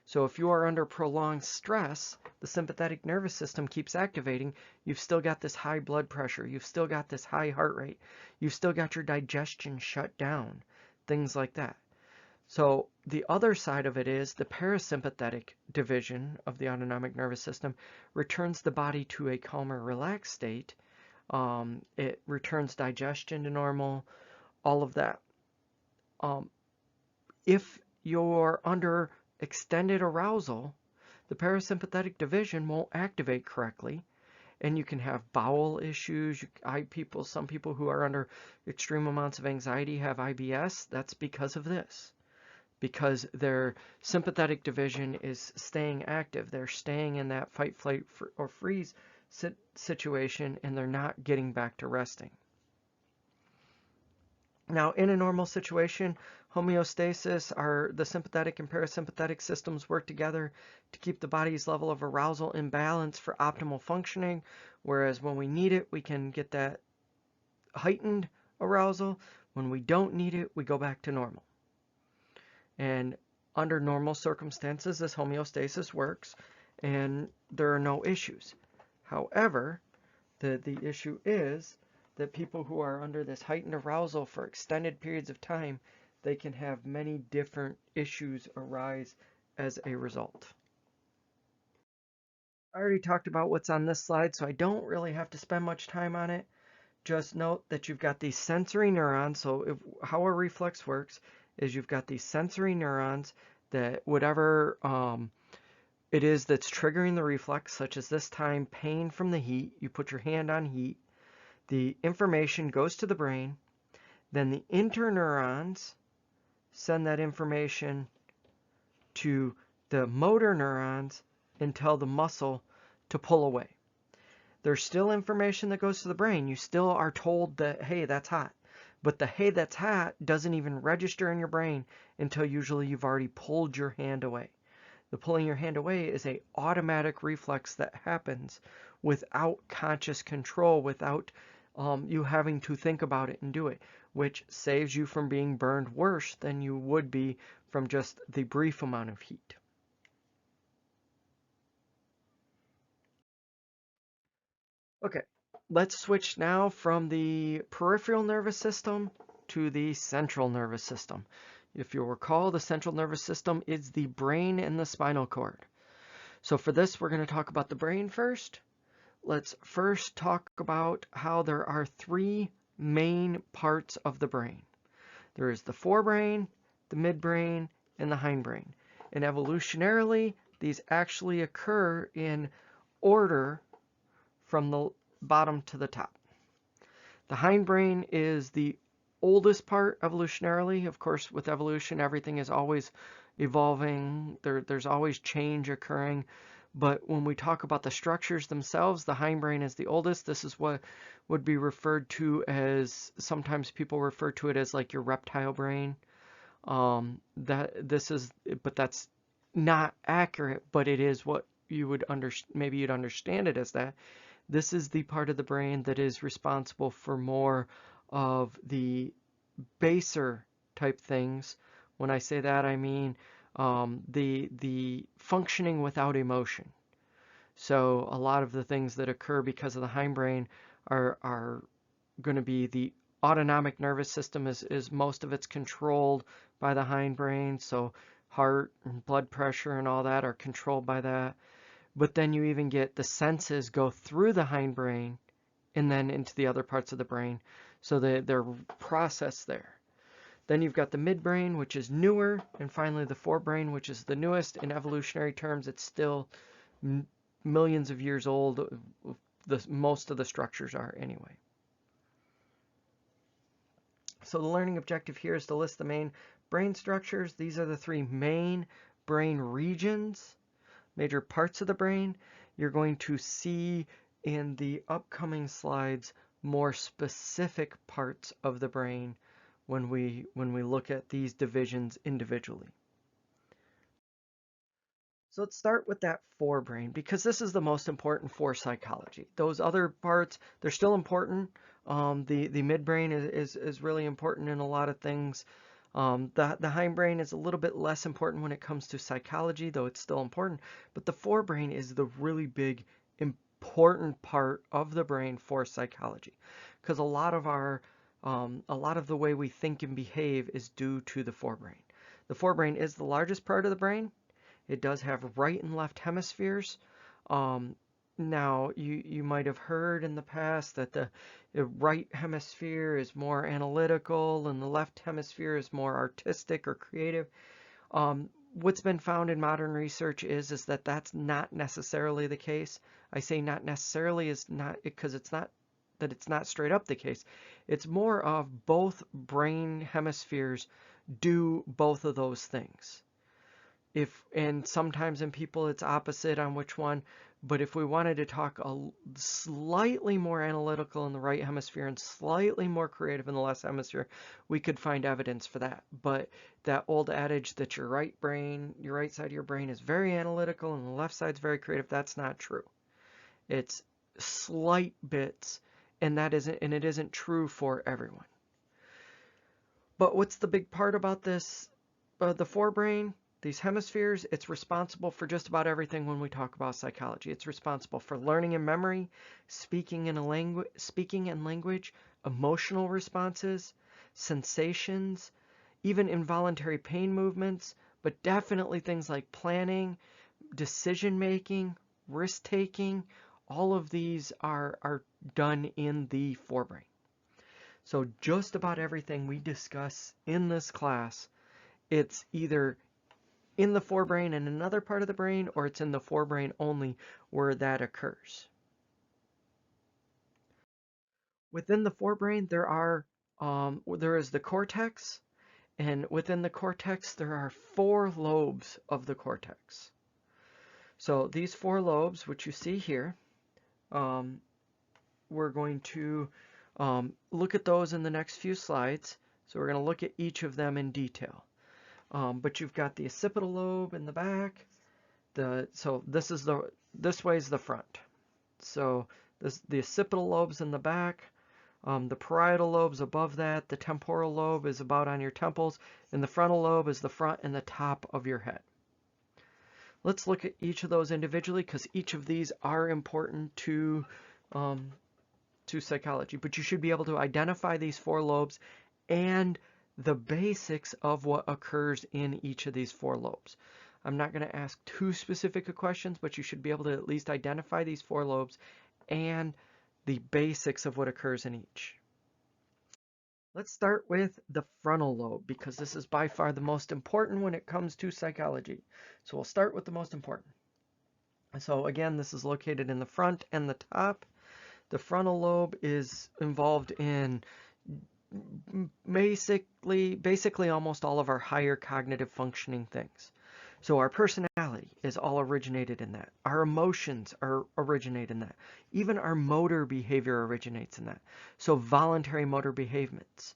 Speaker 1: So if you are under prolonged stress, the sympathetic nervous system keeps activating. You've still got this high blood pressure. You've still got this high heart rate. You've still got your digestion shut down, things like that. So the other side of it is the parasympathetic division of the autonomic nervous system returns the body to a calmer, relaxed state. It returns digestion to normal, all of that. If you're under extended arousal, the parasympathetic division won't activate correctly, and you can have bowel issues. Some people who are under extreme amounts of anxiety have IBS. That's because of this. because their sympathetic division is staying active. They're staying in that fight, flight, or freeze situation, and they're not getting back to resting. Now, in a normal situation, homeostasis, the sympathetic and parasympathetic systems work together to keep the body's level of arousal in balance for optimal functioning, whereas when we need it, we can get that heightened arousal. When we don't need it, we go back to normal. And under normal circumstances, this homeostasis works and there are no issues. However, the issue is that people who are under this heightened arousal for extended periods of time, they can have many different issues arise as a result. I already talked about what's on this slide, so I don't really have to spend much time on it. Just note that you've got these sensory neurons. So how a reflex works is you've got these sensory neurons that whatever it is that's triggering the reflex, such as this time pain from the heat, you put your hand on heat, the information goes to the brain, then the interneurons send that information to the motor neurons and tell the muscle to pull away. There's still information that goes to the brain. You still are told that, hey, that's hot. But the hey, that's hot doesn't even register in your brain until usually you've already pulled your hand away. The pulling your hand away is an automatic reflex that happens without conscious control, without you having to think about it and do it, which saves you from being burned worse than you would be from just the brief amount of heat. Okay, let's switch now from the peripheral nervous system to the central nervous system. If you'll recall, the central nervous system is the brain and the spinal cord. So for this, we're going to talk about the brain first. Let's first talk about how there are three main parts of the brain. There is the forebrain, the midbrain, and the hindbrain. And evolutionarily, these actually occur in order from the bottom to the top. The hindbrain is the oldest part evolutionarily. Of course, with evolution, everything is always evolving. There's always change occurring. But when we talk about the structures themselves, the hindbrain is the oldest. This is what would be referred to as, sometimes people refer to it as like your reptile brain. But that's not accurate, but it is what you would maybe you'd understand it as that. This is the part of the brain that is responsible for more of the baser type things. When I say that, I mean the functioning without emotion. So a lot of the things that occur because of the hindbrain are going to be the autonomic nervous system is most of it's controlled by the hindbrain. So heart and blood pressure and all that are controlled by that. But then you even get the senses go through the hindbrain and then into the other parts of the brain. So they're processed there. Then you've got the midbrain, which is newer, and finally the forebrain, which is the newest. In evolutionary terms, it's still millions of years old. Most of the structures are anyway. So the learning objective here is to list the main brain structures. These are the three main brain regions, major parts of the brain. You're going to see in the upcoming slides more specific parts of the brain when we look at these divisions individually. So let's start with that forebrain, because this is the most important for psychology. Those other parts, they're still important. The midbrain is really important in a lot of things. The hindbrain is a little bit less important when it comes to psychology, though it's still important. But the forebrain is the really big, important part of the brain for psychology, because a lot of the way we think and behave is due to the forebrain. The forebrain is the largest part of the brain. It does have right and left hemispheres. Now, you might have heard in the past that the right hemisphere is more analytical and the left hemisphere is more artistic or creative. What's been found in modern research is that that's not necessarily the case. I say not necessarily is not because it's not that it's not straight up the case. It's more of both brain hemispheres do both of those things. And sometimes in people it's opposite on which one, but if we wanted to talk slightly more analytical in the right hemisphere and slightly more creative in the left hemisphere, we could find evidence for that. But that old adage that your right side of your brain is very analytical and the left side's very creative, that's not true. It's slight bits, and it isn't true for everyone. But what's the big part about this, the forebrain? These hemispheres, it's responsible for just about everything when we talk about psychology. It's responsible for learning and memory, speaking and language, emotional responses, sensations, even involuntary pain movements, but definitely things like planning, decision making, risk taking. All of these are done in the forebrain. So just about everything we discuss in this class, it's either in the forebrain and another part of the brain, or it's in the forebrain only where that occurs. Within the forebrain, there is the cortex, and within the cortex, there are 4 lobes of the cortex. So these 4 lobes, which you see here, we're going to look at those in the next few slides. So we're going to look at each of them in detail. But you've got the occipital lobe in the back. This way is the front. So the occipital lobe's in the back. The parietal lobe's above that. The temporal lobe is about on your temples, and the frontal lobe is the front and the top of your head. Let's look at each of those individually because each of these are important to psychology. But you should be able to identify these 4 lobes and the basics of what occurs in each of these 4 lobes. I'm not going to ask too specific questions, but you should be able to at least identify these 4 lobes and the basics of what occurs in each. Let's start with the frontal lobe because this is by far the most important when it comes to psychology. So we'll start with the most important. So again, this is located in the front and the top. The frontal lobe is involved in basically almost all of our higher cognitive functioning things. So our personality is all originated in that. Our emotions originate in that. Even our motor behavior originates in that. So voluntary motor behaviors,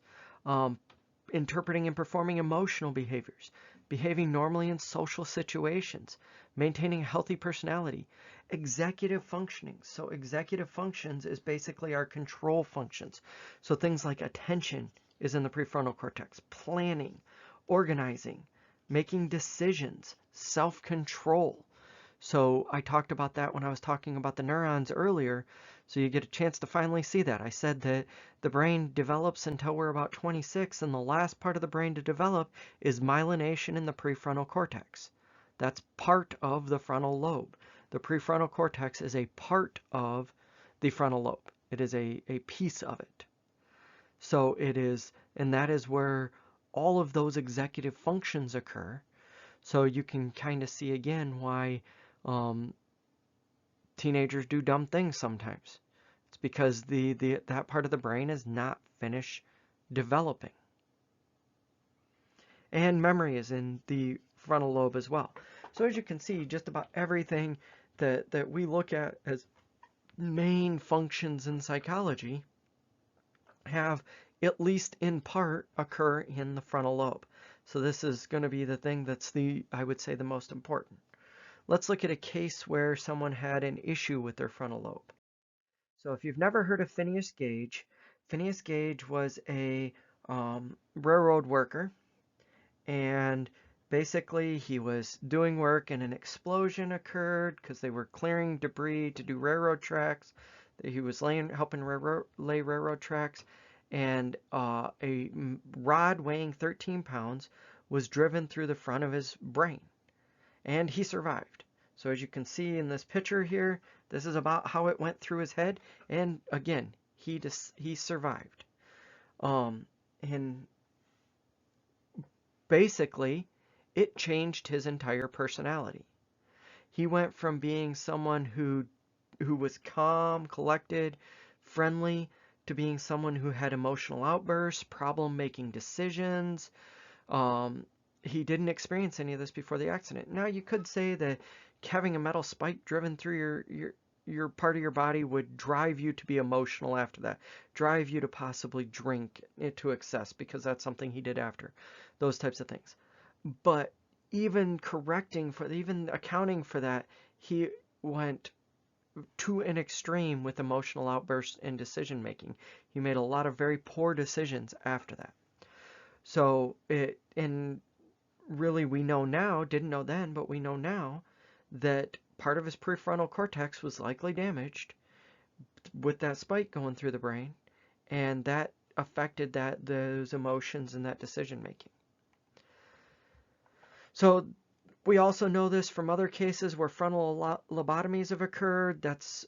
Speaker 1: interpreting and performing emotional behaviors, behaving normally in social situations, maintaining a healthy personality, executive functioning. So executive functions is basically our control functions. So things like attention is in the prefrontal cortex, planning, organizing, making decisions, self-control. So I talked about that when I was talking about the neurons earlier. So you get a chance to finally see that. I said that the brain develops until we're about 26, and the last part of the brain to develop is myelination in the prefrontal cortex. That's part of the frontal lobe. The prefrontal cortex is a part of the frontal lobe. It is a piece of it. So it is, and that is where all of those executive functions occur. So you can kind of see again why teenagers do dumb things sometimes. It's because that part of the brain is not finished developing. And memory is in the frontal lobe as well. So as you can see, just about everything that we look at as main functions in psychology have, at least in part, occur in the frontal lobe. So this is going to be the thing that's I would say, the most important. Let's look at a case where someone had an issue with their frontal lobe. So if you've never heard of Phineas Gage was a railroad worker, and basically he was doing work and an explosion occurred because they were clearing debris to do railroad tracks. He was helping lay railroad tracks, and a rod weighing 13 pounds was driven through the front of his brain, and he survived. So as you can see in this picture here, this is about how it went through his head, and again, he survived. And basically, it changed his entire personality. He went from being someone who was calm, collected, friendly, to being someone who had emotional outbursts, problem-making decisions, He didn't experience any of this before the accident. Now, you could say that having a metal spike driven through your part of your body would drive you to be emotional after that, drive you to possibly drink it to excess, because that's something he did after, those types of things. But even accounting for that, he went to an extreme with emotional outbursts and decision making. He made a lot of very poor decisions after that. So and really, we know now, didn't know then, but we know now that part of his prefrontal cortex was likely damaged with that spike going through the brain, and that affected those emotions and that decision making. So we also know this from other cases where frontal lobotomies have occurred,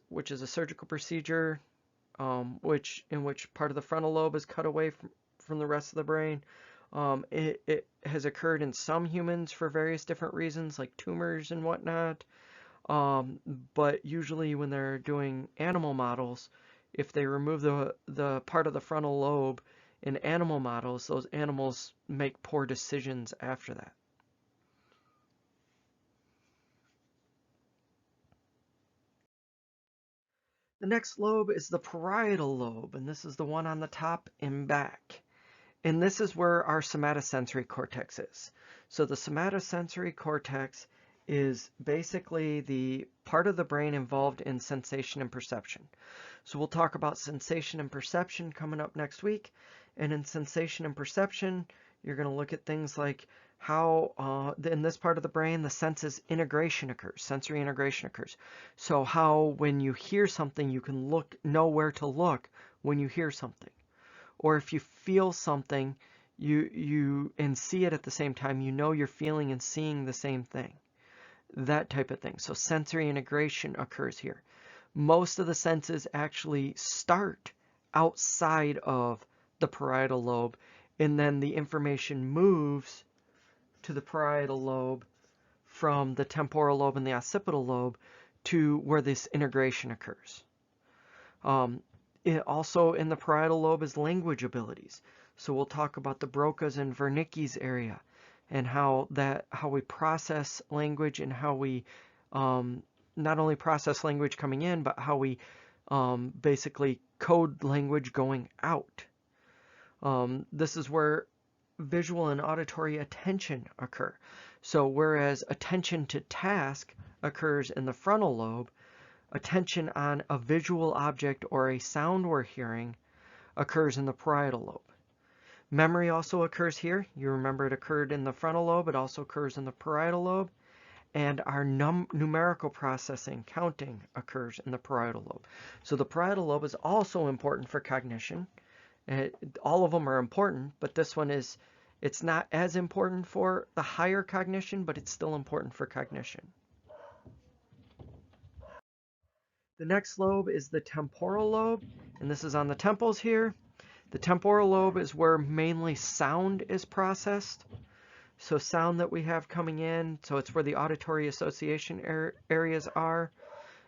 Speaker 1: which is a surgical procedure in which part of the frontal lobe is cut away from the rest of the brain. It has occurred in some humans for various different reasons, like tumors and whatnot. But usually when they're doing animal models, if they remove the part of the frontal lobe in animal models, those animals make poor decisions after that. The next lobe is the parietal lobe, and this is the one on the top and back. And this is where our somatosensory cortex is. So the somatosensory cortex is basically the part of the brain involved in sensation and perception. So we'll talk about sensation and perception coming up next week. And in sensation and perception, you're going to look at things like how in this part of the brain the senses integration occurs, sensory integration occurs. So how when you hear something, you can know where to look when you hear something. Or if you feel something, and see it at the same time, you know you're feeling and seeing the same thing. That type of thing. So sensory integration occurs here. Most of the senses actually start outside of the parietal lobe, and then the information moves to the parietal lobe from the temporal lobe and the occipital lobe to where this integration occurs. Also in the parietal lobe is language abilities. So we'll talk about the Broca's and Wernicke's area, and how we process language, and how we not only process language coming in, but how we basically code language going out. This is where visual and auditory attention occur. So whereas attention to task occurs in the frontal lobe, attention on a visual object or a sound we're hearing occurs in the parietal lobe. Memory also occurs here. You remember it occurred in the frontal lobe. It also occurs in the parietal lobe. And our numerical processing, counting, occurs in the parietal lobe. So the parietal lobe is also important for cognition. All of them are important, but this one it's not as important for the higher cognition, but it's still important for cognition. The next lobe is the temporal lobe, and this is on the temples here. The temporal lobe is where mainly sound is processed. So sound that we have coming in, so it's where the auditory association areas are.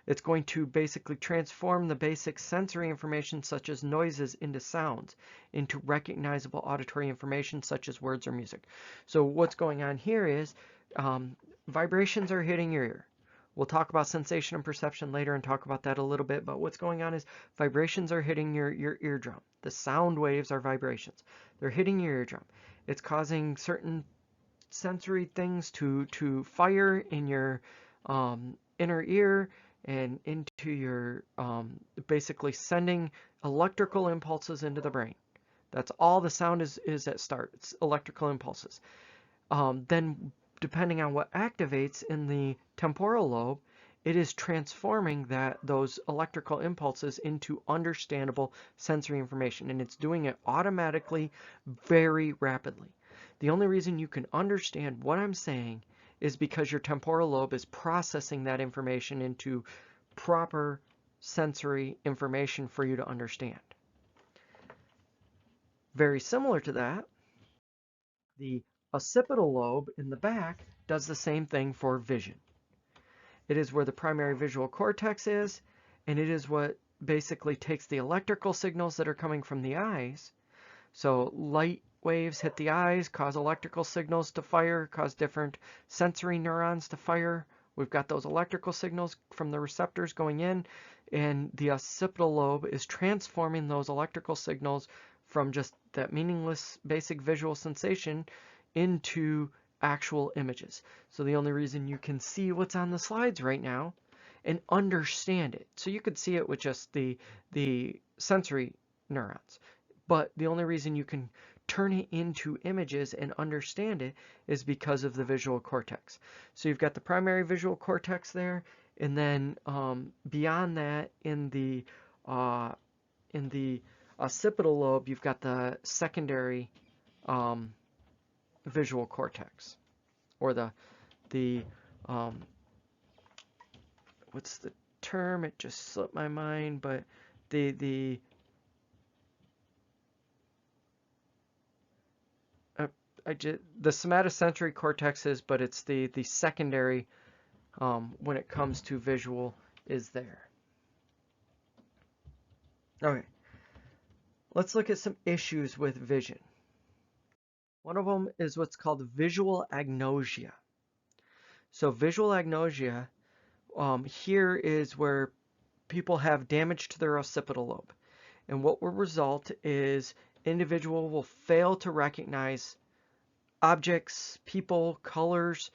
Speaker 1: It's going to basically transform the basic sensory information such as noises into sounds, into recognizable auditory information such as words or music. So what's going on here is vibrations are hitting your ear. We'll talk about sensation and perception later and talk about that a little bit, but what's going on is vibrations are hitting your eardrum. The sound waves are vibrations. They're hitting your eardrum. It's causing certain sensory things to fire in your inner ear and into your basically sending electrical impulses into the brain. That's all the sound is at start. It's electrical impulses. Then depending on what activates in the temporal lobe, it is transforming those electrical impulses into understandable sensory information, and it's doing it automatically, very rapidly. The only reason you can understand what I'm saying is because your temporal lobe is processing that information into proper sensory information for you to understand. Very similar to that, the occipital lobe in the back does the same thing for vision. It is where the primary visual cortex is, and it is what basically takes the electrical signals that are coming from the eyes. So light waves hit the eyes, cause electrical signals to fire, cause different sensory neurons to fire. We've got those electrical signals from the receptors going in, and the occipital lobe is transforming those electrical signals from just that meaningless basic visual sensation into actual images. So the only reason you can see what's on the slides right now and understand it. So you could see it with just the sensory neurons. But the only reason you can turn it into images and understand it is because of the visual cortex. So you've got the primary visual cortex there, and then beyond that, in the occipital lobe, you've got the secondary visual cortex, or the what's the term? It just slipped my mind, but the somatosensory cortexes, but it's the secondary when it comes to visual is there. Okay, let's look at some issues with vision. One of them is what's called visual agnosia. So visual agnosia, here is where people have damage to their occipital lobe. And what will result is individual will fail to recognize objects, people, colors.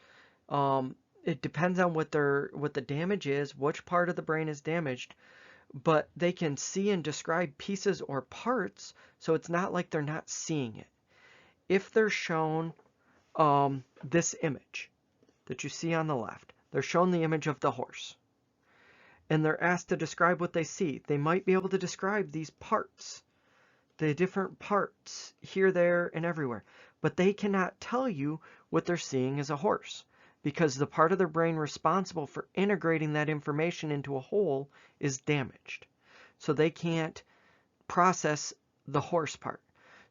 Speaker 1: It depends on what the damage is, which part of the brain is damaged, but they can see and describe pieces or parts, so it's not like they're not seeing it. If they're shown this image that you see on the left, they're shown the image of the horse, and they're asked to describe what they see, they might be able to describe these parts, the different parts here, there, and everywhere, but they cannot tell you what they're seeing as a horse, because the part of their brain responsible for integrating that information into a whole is damaged. So they can't process the horse part.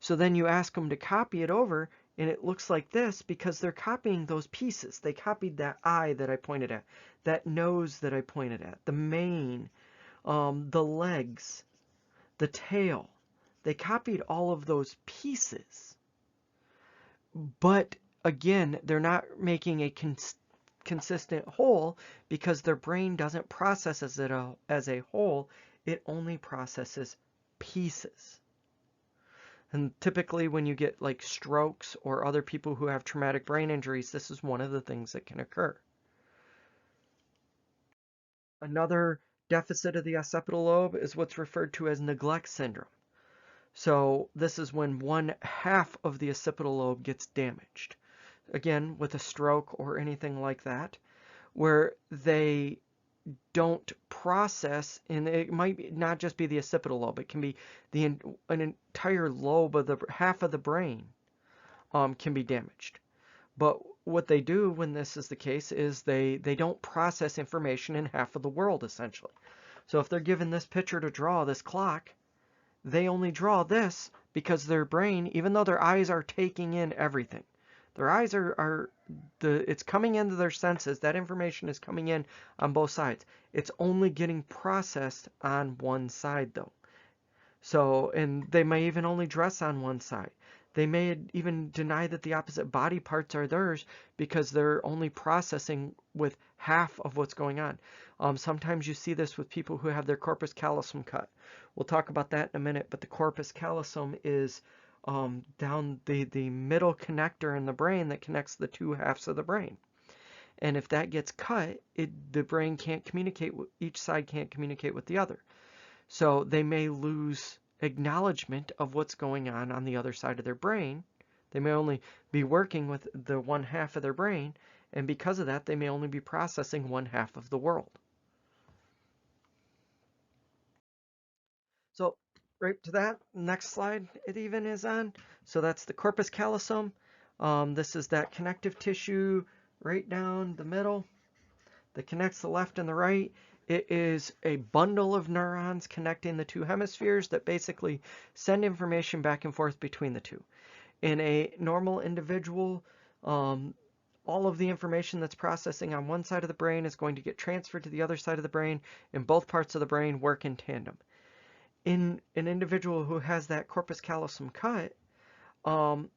Speaker 1: So then you ask them to copy it over, and it looks like this because they're copying those pieces. They copied that eye that I pointed at, that nose that I pointed at, the mane, the legs, the tail. They copied all of those pieces. But again, they're not making a consistent whole because their brain doesn't process as a whole. It only processes pieces. And typically when you get like strokes or other people who have traumatic brain injuries, this is one of the things that can occur. Another deficit of the occipital lobe is what's referred to as neglect syndrome. So this is when one half of the occipital lobe gets damaged. Again, with a stroke or anything like that, where they don't process, and it might not just be the occipital lobe, it can be an entire lobe of the half of the brain can be damaged. But what they do when this is the case is they don't process information in half of the world, essentially. So if they're given this picture to draw, this clock, they only draw this because their brain, even though their eyes are taking in everything, their eyes it's coming into their senses, that information is coming in on both sides. It's only getting processed on one side though. So, and they may even only dress on one side. They may even deny that the opposite body parts are theirs because they're only processing with half of what's going on. Sometimes you see this with people who have their corpus callosum cut. We'll talk about that in a minute, but the corpus callosum is down the middle connector in the brain that connects the two halves of the brain. And if that gets cut, the brain can't communicate, each side can't communicate with the other. So they may lose acknowledgement of what's going on the other side of their brain. They may only be working with the one half of their brain, and because of that, they may only be processing one half of the world. So right to that, next slide it even is on. So that's the corpus callosum. This is that connective tissue right down the middle that connects the left and the right. It is a bundle of neurons connecting the two hemispheres that basically send information back and forth between the two. In a normal individual, all of the information that's processing on one side of the brain is going to get transferred to the other side of the brain, and both parts of the brain work in tandem. In an individual who has that corpus callosum cut, um,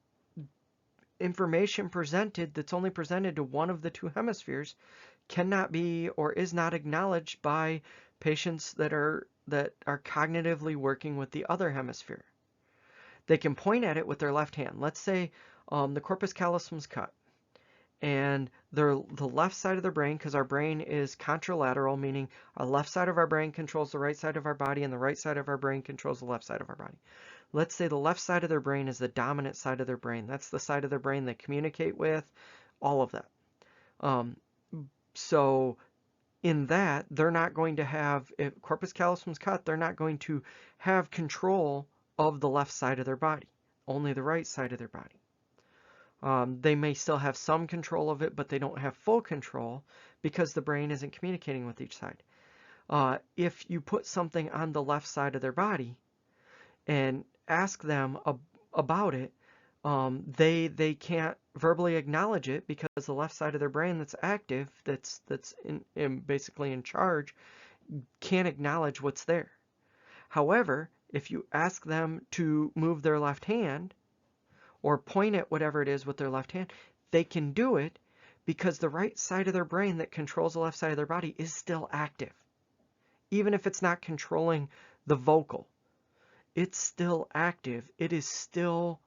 Speaker 1: information presented that's only presented to one of the two hemispheres cannot be or is not acknowledged by patients that are cognitively working with the other hemisphere. They can point at it with their left hand. Let's say the corpus callosum's cut, and the left side of their brain, because our brain is contralateral, meaning our left side of our brain controls the right side of our body, and the right side of our brain controls the left side of our body. Let's say the left side of their brain is the dominant side of their brain. That's the side of their brain they communicate with, all of that. So in that, they're not going to have, if corpus callosum's cut, they're not going to have control of the left side of their body, only the right side of their body. They may still have some control of it, but they don't have full control because the brain isn't communicating with each side. If you put something on the left side of their body and ask them about it, they can't verbally acknowledge it because the left side of their brain that's active, that's basically in charge, can't acknowledge what's there. However, if you ask them to move their left hand or point at whatever it is with their left hand, they can do it because the right side of their brain that controls the left side of their body is still active. Even if it's not controlling the vocal, it's still active. It is still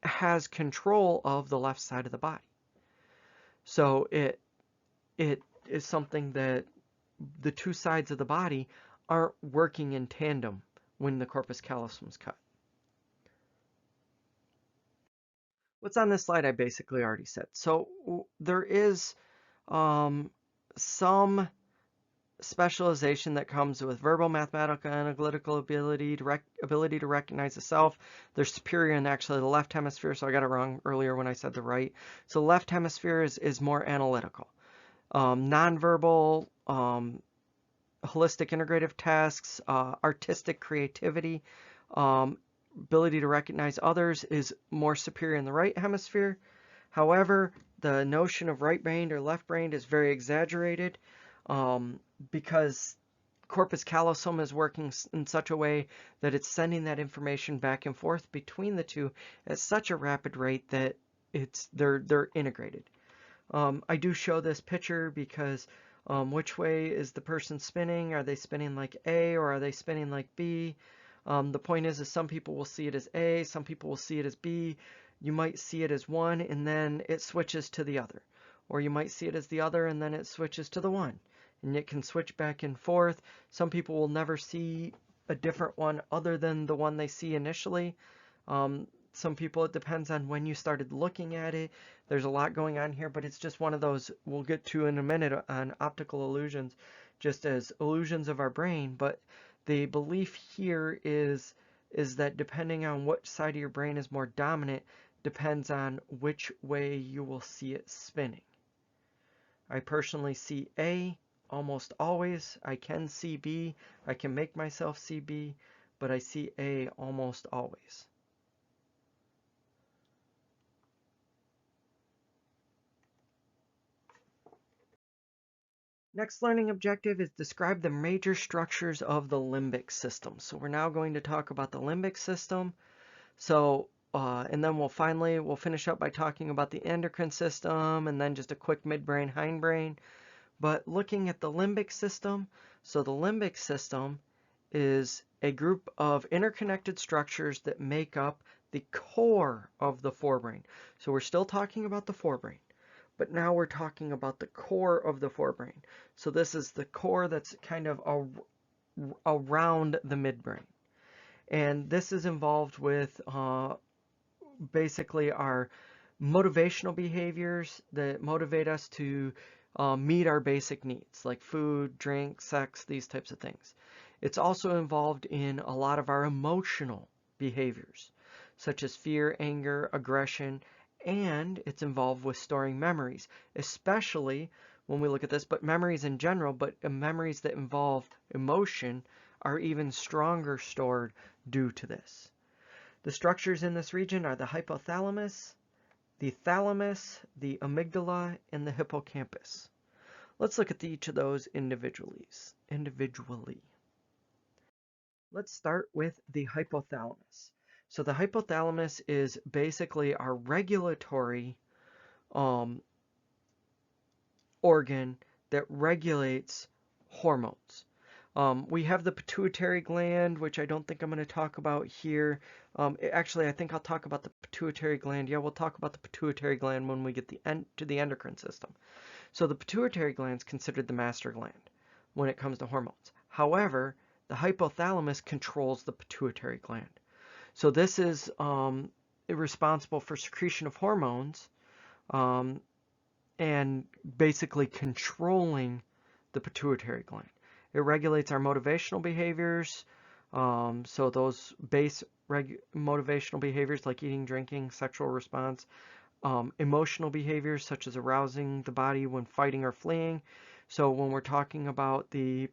Speaker 1: has control of the left side of the body. So it is something that the two sides of the body aren't working in tandem when the corpus callosum is cut. What's on this slide I basically already said. So there is some specialization that comes with verbal, mathematical, and analytical ability to recognize the self. They're superior in actually the left hemisphere, so I got it wrong earlier when I said the right. So the left hemisphere is more analytical. Nonverbal, holistic integrative tasks, artistic creativity, ability to recognize others is more superior in the right hemisphere. However, the notion of right-brained or left-brained is very exaggerated because corpus callosum is working in such a way that it's sending that information back and forth between the two at such a rapid rate that they're integrated. I do show this picture because which way is the person spinning? Are they spinning like A or are they spinning like B? The point is some people will see it as A, some people will see it as B. You might see it as one and then it switches to the other. Or you might see it as the other and then it switches to the one. And it can switch back and forth. Some people will never see a different one other than the one they see initially. Some people, it depends on when you started looking at it. There's a lot going on here, but it's just one of those we'll get to in a minute on optical illusions, just as illusions of our brain. But the belief here is that depending on what side of your brain is more dominant, depends on which way you will see it spinning. I personally see A almost always. I can see B. I can make myself see B, but I see A almost always. Next learning objective is describe the major structures of the limbic system. So we're now going to talk about the limbic system. So, and then we'll finish up by talking about the endocrine system and then just a quick midbrain, hindbrain. But looking at the limbic system, so the limbic system is a group of interconnected structures that make up the core of the forebrain. So we're still talking about the forebrain. But now we're talking about the core of the forebrain. So this is the core that's kind of around the midbrain. And this is involved with basically our motivational behaviors that motivate us to meet our basic needs, like food, drink, sex, these types of things. It's also involved in a lot of our emotional behaviors, such as fear, anger, aggression, and it's involved with storing memories, especially when we look at this, but memories in general, but memories that involve emotion are even stronger stored due to this. The structures in this region are the hypothalamus, the thalamus, the amygdala, and the hippocampus. Let's look at each of those individually. Let's start with the hypothalamus. So the hypothalamus is basically our regulatory organ that regulates hormones. We have the pituitary gland, which I don't think I'm going to talk about here. Actually, I think I'll talk about the pituitary gland. Yeah, we'll talk about the pituitary gland when we get to the endocrine system. So the pituitary gland is considered the master gland when it comes to hormones. However, the hypothalamus controls the pituitary gland. So this is responsible for secretion of hormones and basically controlling the pituitary gland. It regulates our motivational behaviors. So those base motivational behaviors like eating, drinking, sexual response, emotional behaviors such as arousing the body when fighting or fleeing. So when we're talking about the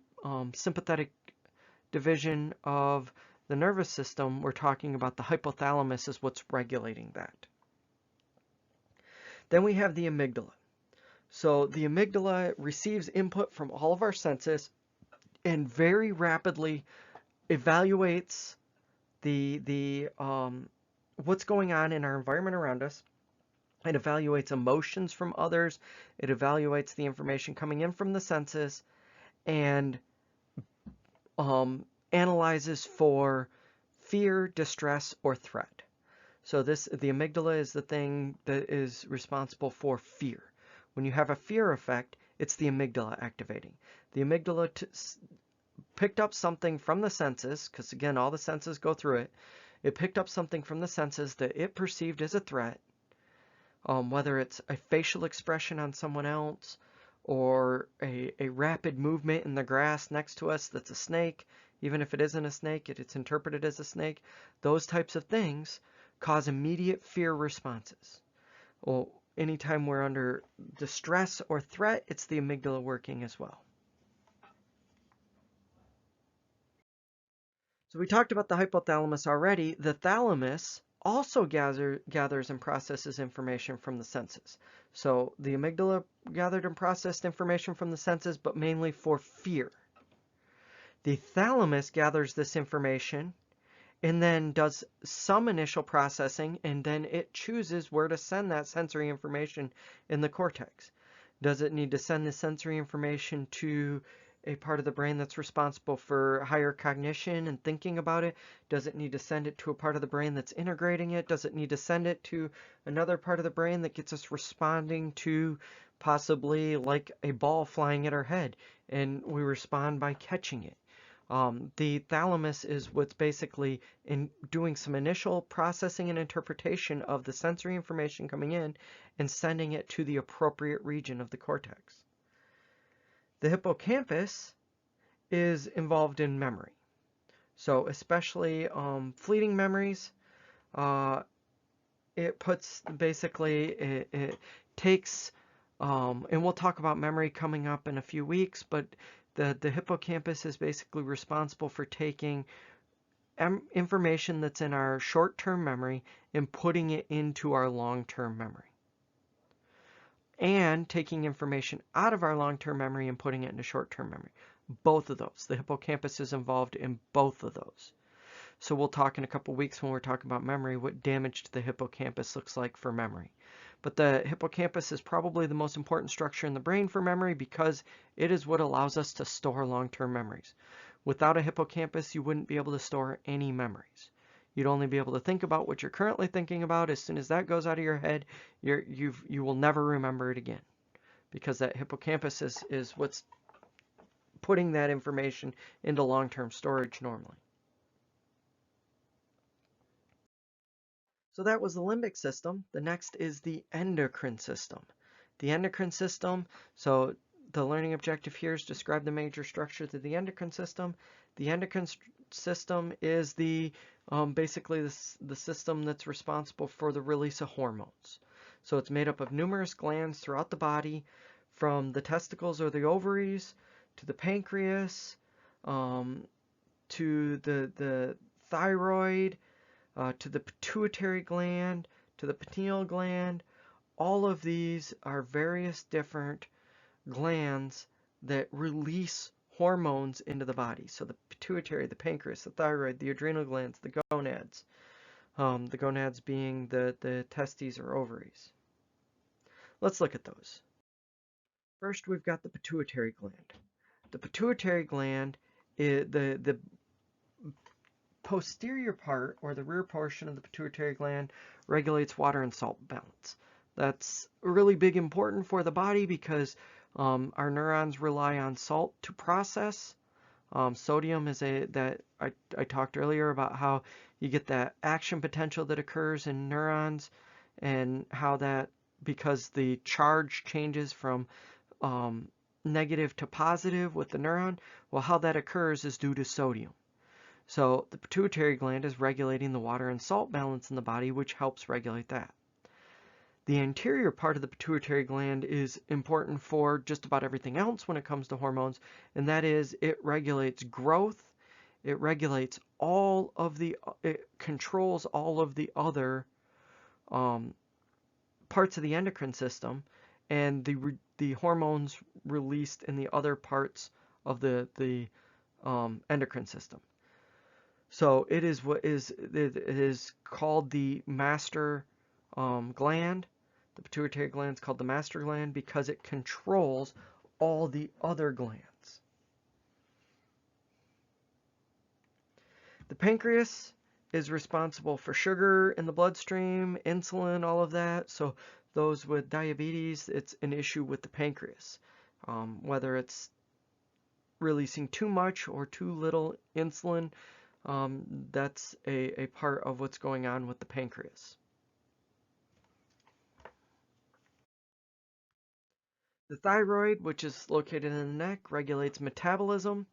Speaker 1: sympathetic division of the nervous system, we're talking about the hypothalamus is what's regulating that. Then we have the amygdala. So the amygdala receives input from all of our senses and very rapidly evaluates what's going on in our environment around us. It evaluates emotions from others. It evaluates the information coming in from the senses and analyzes for fear, distress, or threat. So the amygdala is the thing that is responsible for fear. When you have a fear effect, it's the amygdala activating. The amygdala picked up something from the senses, because again, all the senses go through it. It picked up something from the senses that it perceived as a threat, whether it's a facial expression on someone else or a rapid movement in the grass next to us that's a snake. Even if it isn't a snake, it's interpreted as a snake. Those types of things cause immediate fear responses. Well, anytime we're under distress or threat, it's the amygdala working as well. So we talked about the hypothalamus already. The thalamus also gathers and processes information from the senses. So the amygdala gathered and processed information from the senses, but mainly for fear. The thalamus gathers this information and then does some initial processing, and then it chooses where to send that sensory information in the cortex. Does it need to send the sensory information to a part of the brain that's responsible for higher cognition and thinking about it? Does it need to send it to a part of the brain that's integrating it? Does it need to send it to another part of the brain that gets us responding to possibly like a ball flying at our head and we respond by catching it? The thalamus is what's basically in doing some initial processing and interpretation of the sensory information coming in and sending it to the appropriate region of the cortex. The hippocampus is involved in memory. So especially fleeting memories, it puts basically, it takes, and we'll talk about memory coming up in a few weeks, but the hippocampus is basically responsible for taking information that's in our short-term memory and putting it into our long-term memory. And taking information out of our long-term memory and putting it into short-term memory. Both of those. The hippocampus is involved in both of those. So we'll talk in a couple weeks when we're talking about memory what damage to the hippocampus looks like for memory. But the hippocampus is probably the most important structure in the brain for memory because it is what allows us to store long-term memories. Without a hippocampus, you wouldn't be able to store any memories. You'd only be able to think about what you're currently thinking about. As soon as that goes out of your head, you will never remember it again, because that hippocampus is what's putting that information into long-term storage normally. So that was the limbic system. The next is the endocrine system. The endocrine system, so the learning objective here is describe the major structures of the endocrine system. The endocrine system is basically the system that's responsible for the release of hormones. So it's made up of numerous glands throughout the body, from the testicles or the ovaries to the pancreas, to the thyroid, to the pituitary gland, to the pineal gland. All of these are various different glands that release hormones into the body. So the pituitary, the pancreas, the thyroid, the adrenal glands, the gonads, The gonads being the testes or ovaries. Let's look at those. First, we've got the pituitary gland. The pituitary gland is the posterior part, or the rear portion of the pituitary gland, regulates water and salt balance. That's really big important for the body because our neurons rely on salt to process. Sodium is that I talked earlier about how you get that action potential that occurs in neurons, and how that, because the charge changes from negative to positive with the neuron, well, how that occurs is due to sodium. So the pituitary gland is regulating the water and salt balance in the body, which helps regulate that. The anterior part of the pituitary gland is important for just about everything else when it comes to hormones, and that is it regulates growth, it regulates it controls all of the other parts of the endocrine system, and the hormones released in the other parts of the endocrine system. So it is called the master gland. The pituitary gland is called the master gland because it controls all the other glands. The pancreas is responsible for sugar in the bloodstream, insulin, all of that. So those with diabetes, it's an issue with the pancreas, whether it's releasing too much or too little insulin. That's a part of what's going on with the pancreas. The thyroid, which is located in the neck, regulates metabolism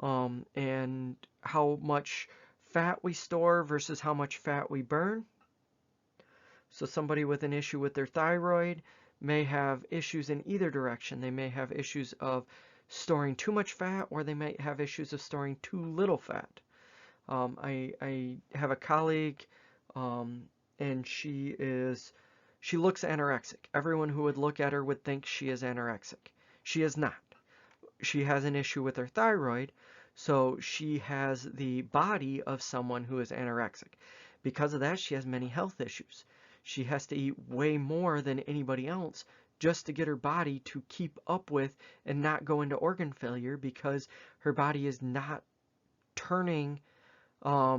Speaker 1: and how much fat we store versus how much fat we burn. So somebody with an issue with their thyroid may have issues in either direction. They may have issues of storing too much fat, or they might have issues of storing too little fat. I have a colleague, and she looks anorexic. Everyone who would look at her would think she is anorexic. She is not. She has an issue with her thyroid, so she has the body of someone who is anorexic. Because of that, she has many health issues. She has to eat way more than anybody else just to get her body to keep up with and not go into organ failure, because her body is not turning what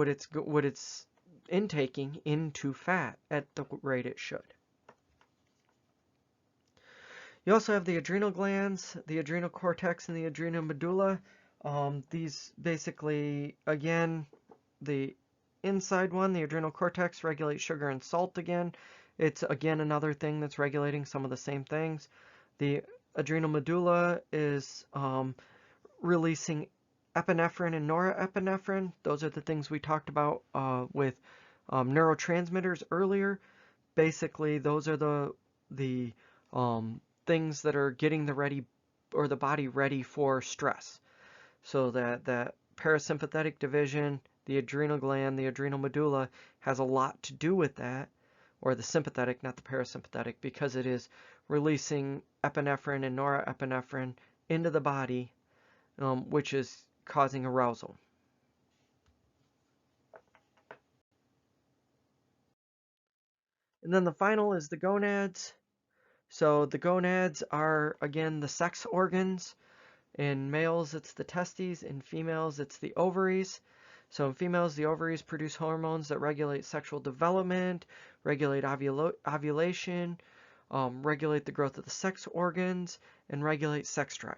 Speaker 1: it's intaking into fat at the rate it should. You also have the adrenal glands, the adrenal cortex, and the adrenal medulla. These basically, again, the inside one, the adrenal cortex, regulates sugar and salt again. It's, again, another thing that's regulating some of the same things. The adrenal medulla is releasing epinephrine and norepinephrine. Those are the things we talked about with neurotransmitters earlier. Basically, those are the things that are getting the body ready for stress. So that parasympathetic division, the adrenal gland, the adrenal medulla, has a lot to do with that, or the sympathetic, not the parasympathetic, because it is releasing epinephrine and norepinephrine into the body, which is causing arousal. And then the final is the gonads. So the gonads are, again, the sex organs. In males, it's the testes. In females, it's the ovaries. So in females, the ovaries produce hormones that regulate sexual development, regulate ovulation, regulate the growth of the sex organs, and regulate sex drive.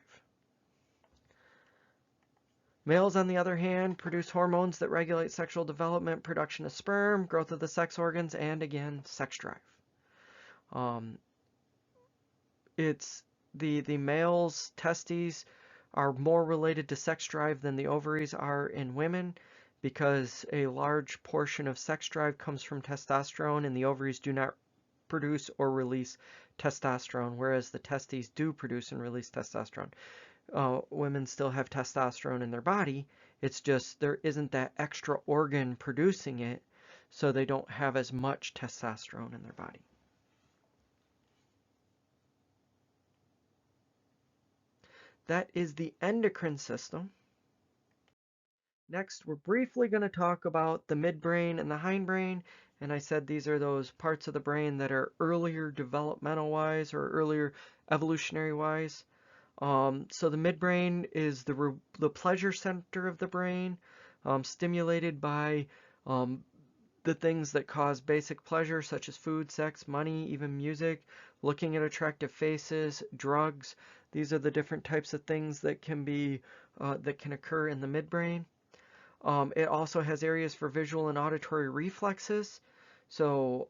Speaker 1: Males, on the other hand, produce hormones that regulate sexual development, production of sperm, growth of the sex organs, and, again, sex drive. It's the male's testes are more related to sex drive than the ovaries are in women, because a large portion of sex drive comes from testosterone, and the ovaries do not produce or release testosterone, whereas the testes do produce and release testosterone. Women still have testosterone in their body. It's just there isn't that extra organ producing it, so they don't have as much testosterone in their body. That is the endocrine system. Next, we're briefly going to talk about the midbrain and the hindbrain. And I said these are those parts of the brain that are earlier developmental-wise or earlier evolutionary-wise. So the midbrain is the pleasure center of the brain, stimulated by the things that cause basic pleasure, such as food, sex, money, even music, looking at attractive faces, drugs. These are the different types of things that can be that can occur in the midbrain. It also has areas for visual and auditory reflexes. So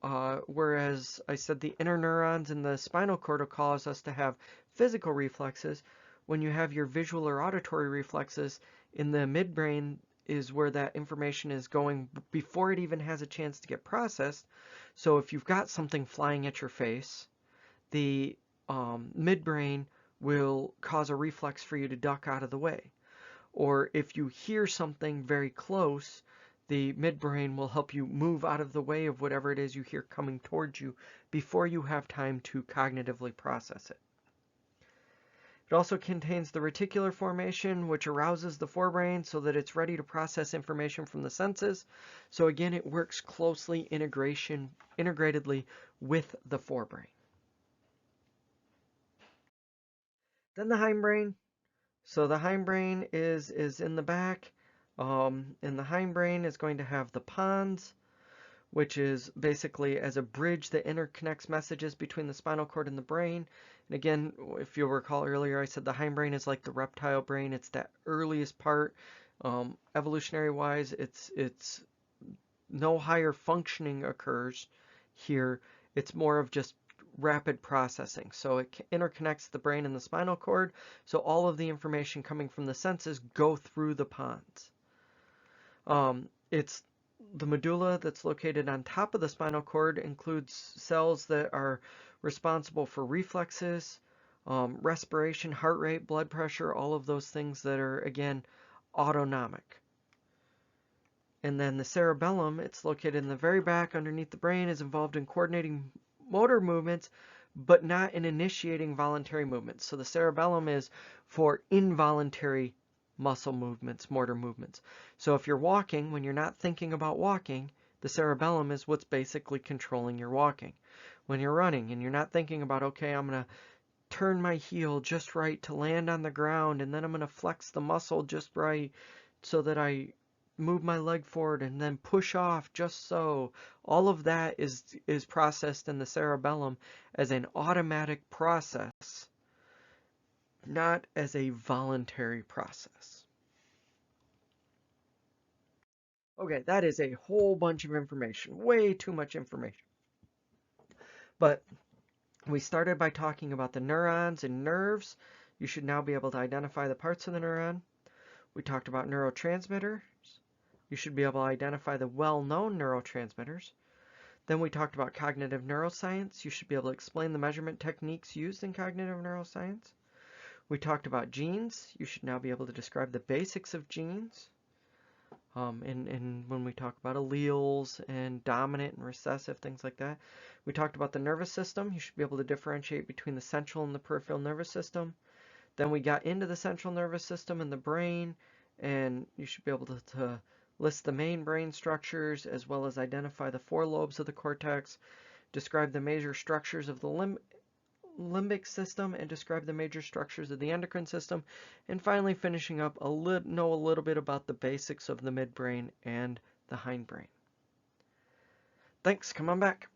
Speaker 1: whereas I said the interneurons in the spinal cord will cause us to have physical reflexes, when you have your visual or auditory reflexes in the midbrain is where that information is going before it even has a chance to get processed. So if you've got something flying at your face, the midbrain will cause a reflex for you to duck out of the way. Or if you hear something very close, the midbrain will help you move out of the way of whatever it is you hear coming towards you before you have time to cognitively process it. It also contains the reticular formation, which arouses the forebrain so that it's ready to process information from the senses. So again, it works closely integratedly with the forebrain. Then the hindbrain. So the hindbrain is in the back, and the hindbrain is going to have the pons, which is basically as a bridge that interconnects messages between the spinal cord and the brain. And again, if you'll recall earlier, I said the hindbrain is like the reptile brain. It's that earliest part. Evolutionary-wise, it's no higher functioning occurs here. It's more of just rapid processing. So it interconnects the brain and the spinal cord. So all of the information coming from the senses go through the pons. It's the medulla that's located on top of the spinal cord includes cells that are responsible for reflexes, respiration, heart rate, blood pressure, all of those things that are, again, autonomic. And then the cerebellum, it's located in the very back underneath the brain, is involved in coordinating motor movements, but not in initiating voluntary movements. So the cerebellum is for involuntary muscle movements, motor movements. So if you're walking, when you're not thinking about walking, the cerebellum is what's basically controlling your walking. When you're running and you're not thinking about, okay, I'm going to turn my heel just right to land on the ground, and then I'm going to flex the muscle just right so that I move my leg forward and then push off just so. All of that is processed in the cerebellum as an automatic process, not as a voluntary process. Okay, that is a whole bunch of information, way too much information. But we started by talking about the neurons and nerves. You should now be able to identify the parts of the neuron. We talked about neurotransmitters. You should be able to identify the well-known neurotransmitters. Then we talked about cognitive neuroscience. You should be able to explain the measurement techniques used in cognitive neuroscience. We talked about genes. You should now be able to describe the basics of genes. And when we talk about alleles and dominant and recessive, things like that. We talked about the nervous system. You should be able to differentiate between the central and the peripheral nervous system. Then we got into the central nervous system and the brain, and you should be able to list the main brain structures as well as identify the four lobes of the cortex, describe the major structures of the limbic system, and describe the major structures of the endocrine system, and finally finishing up know a little bit about the basics of the midbrain and the hindbrain. Thanks, come on back.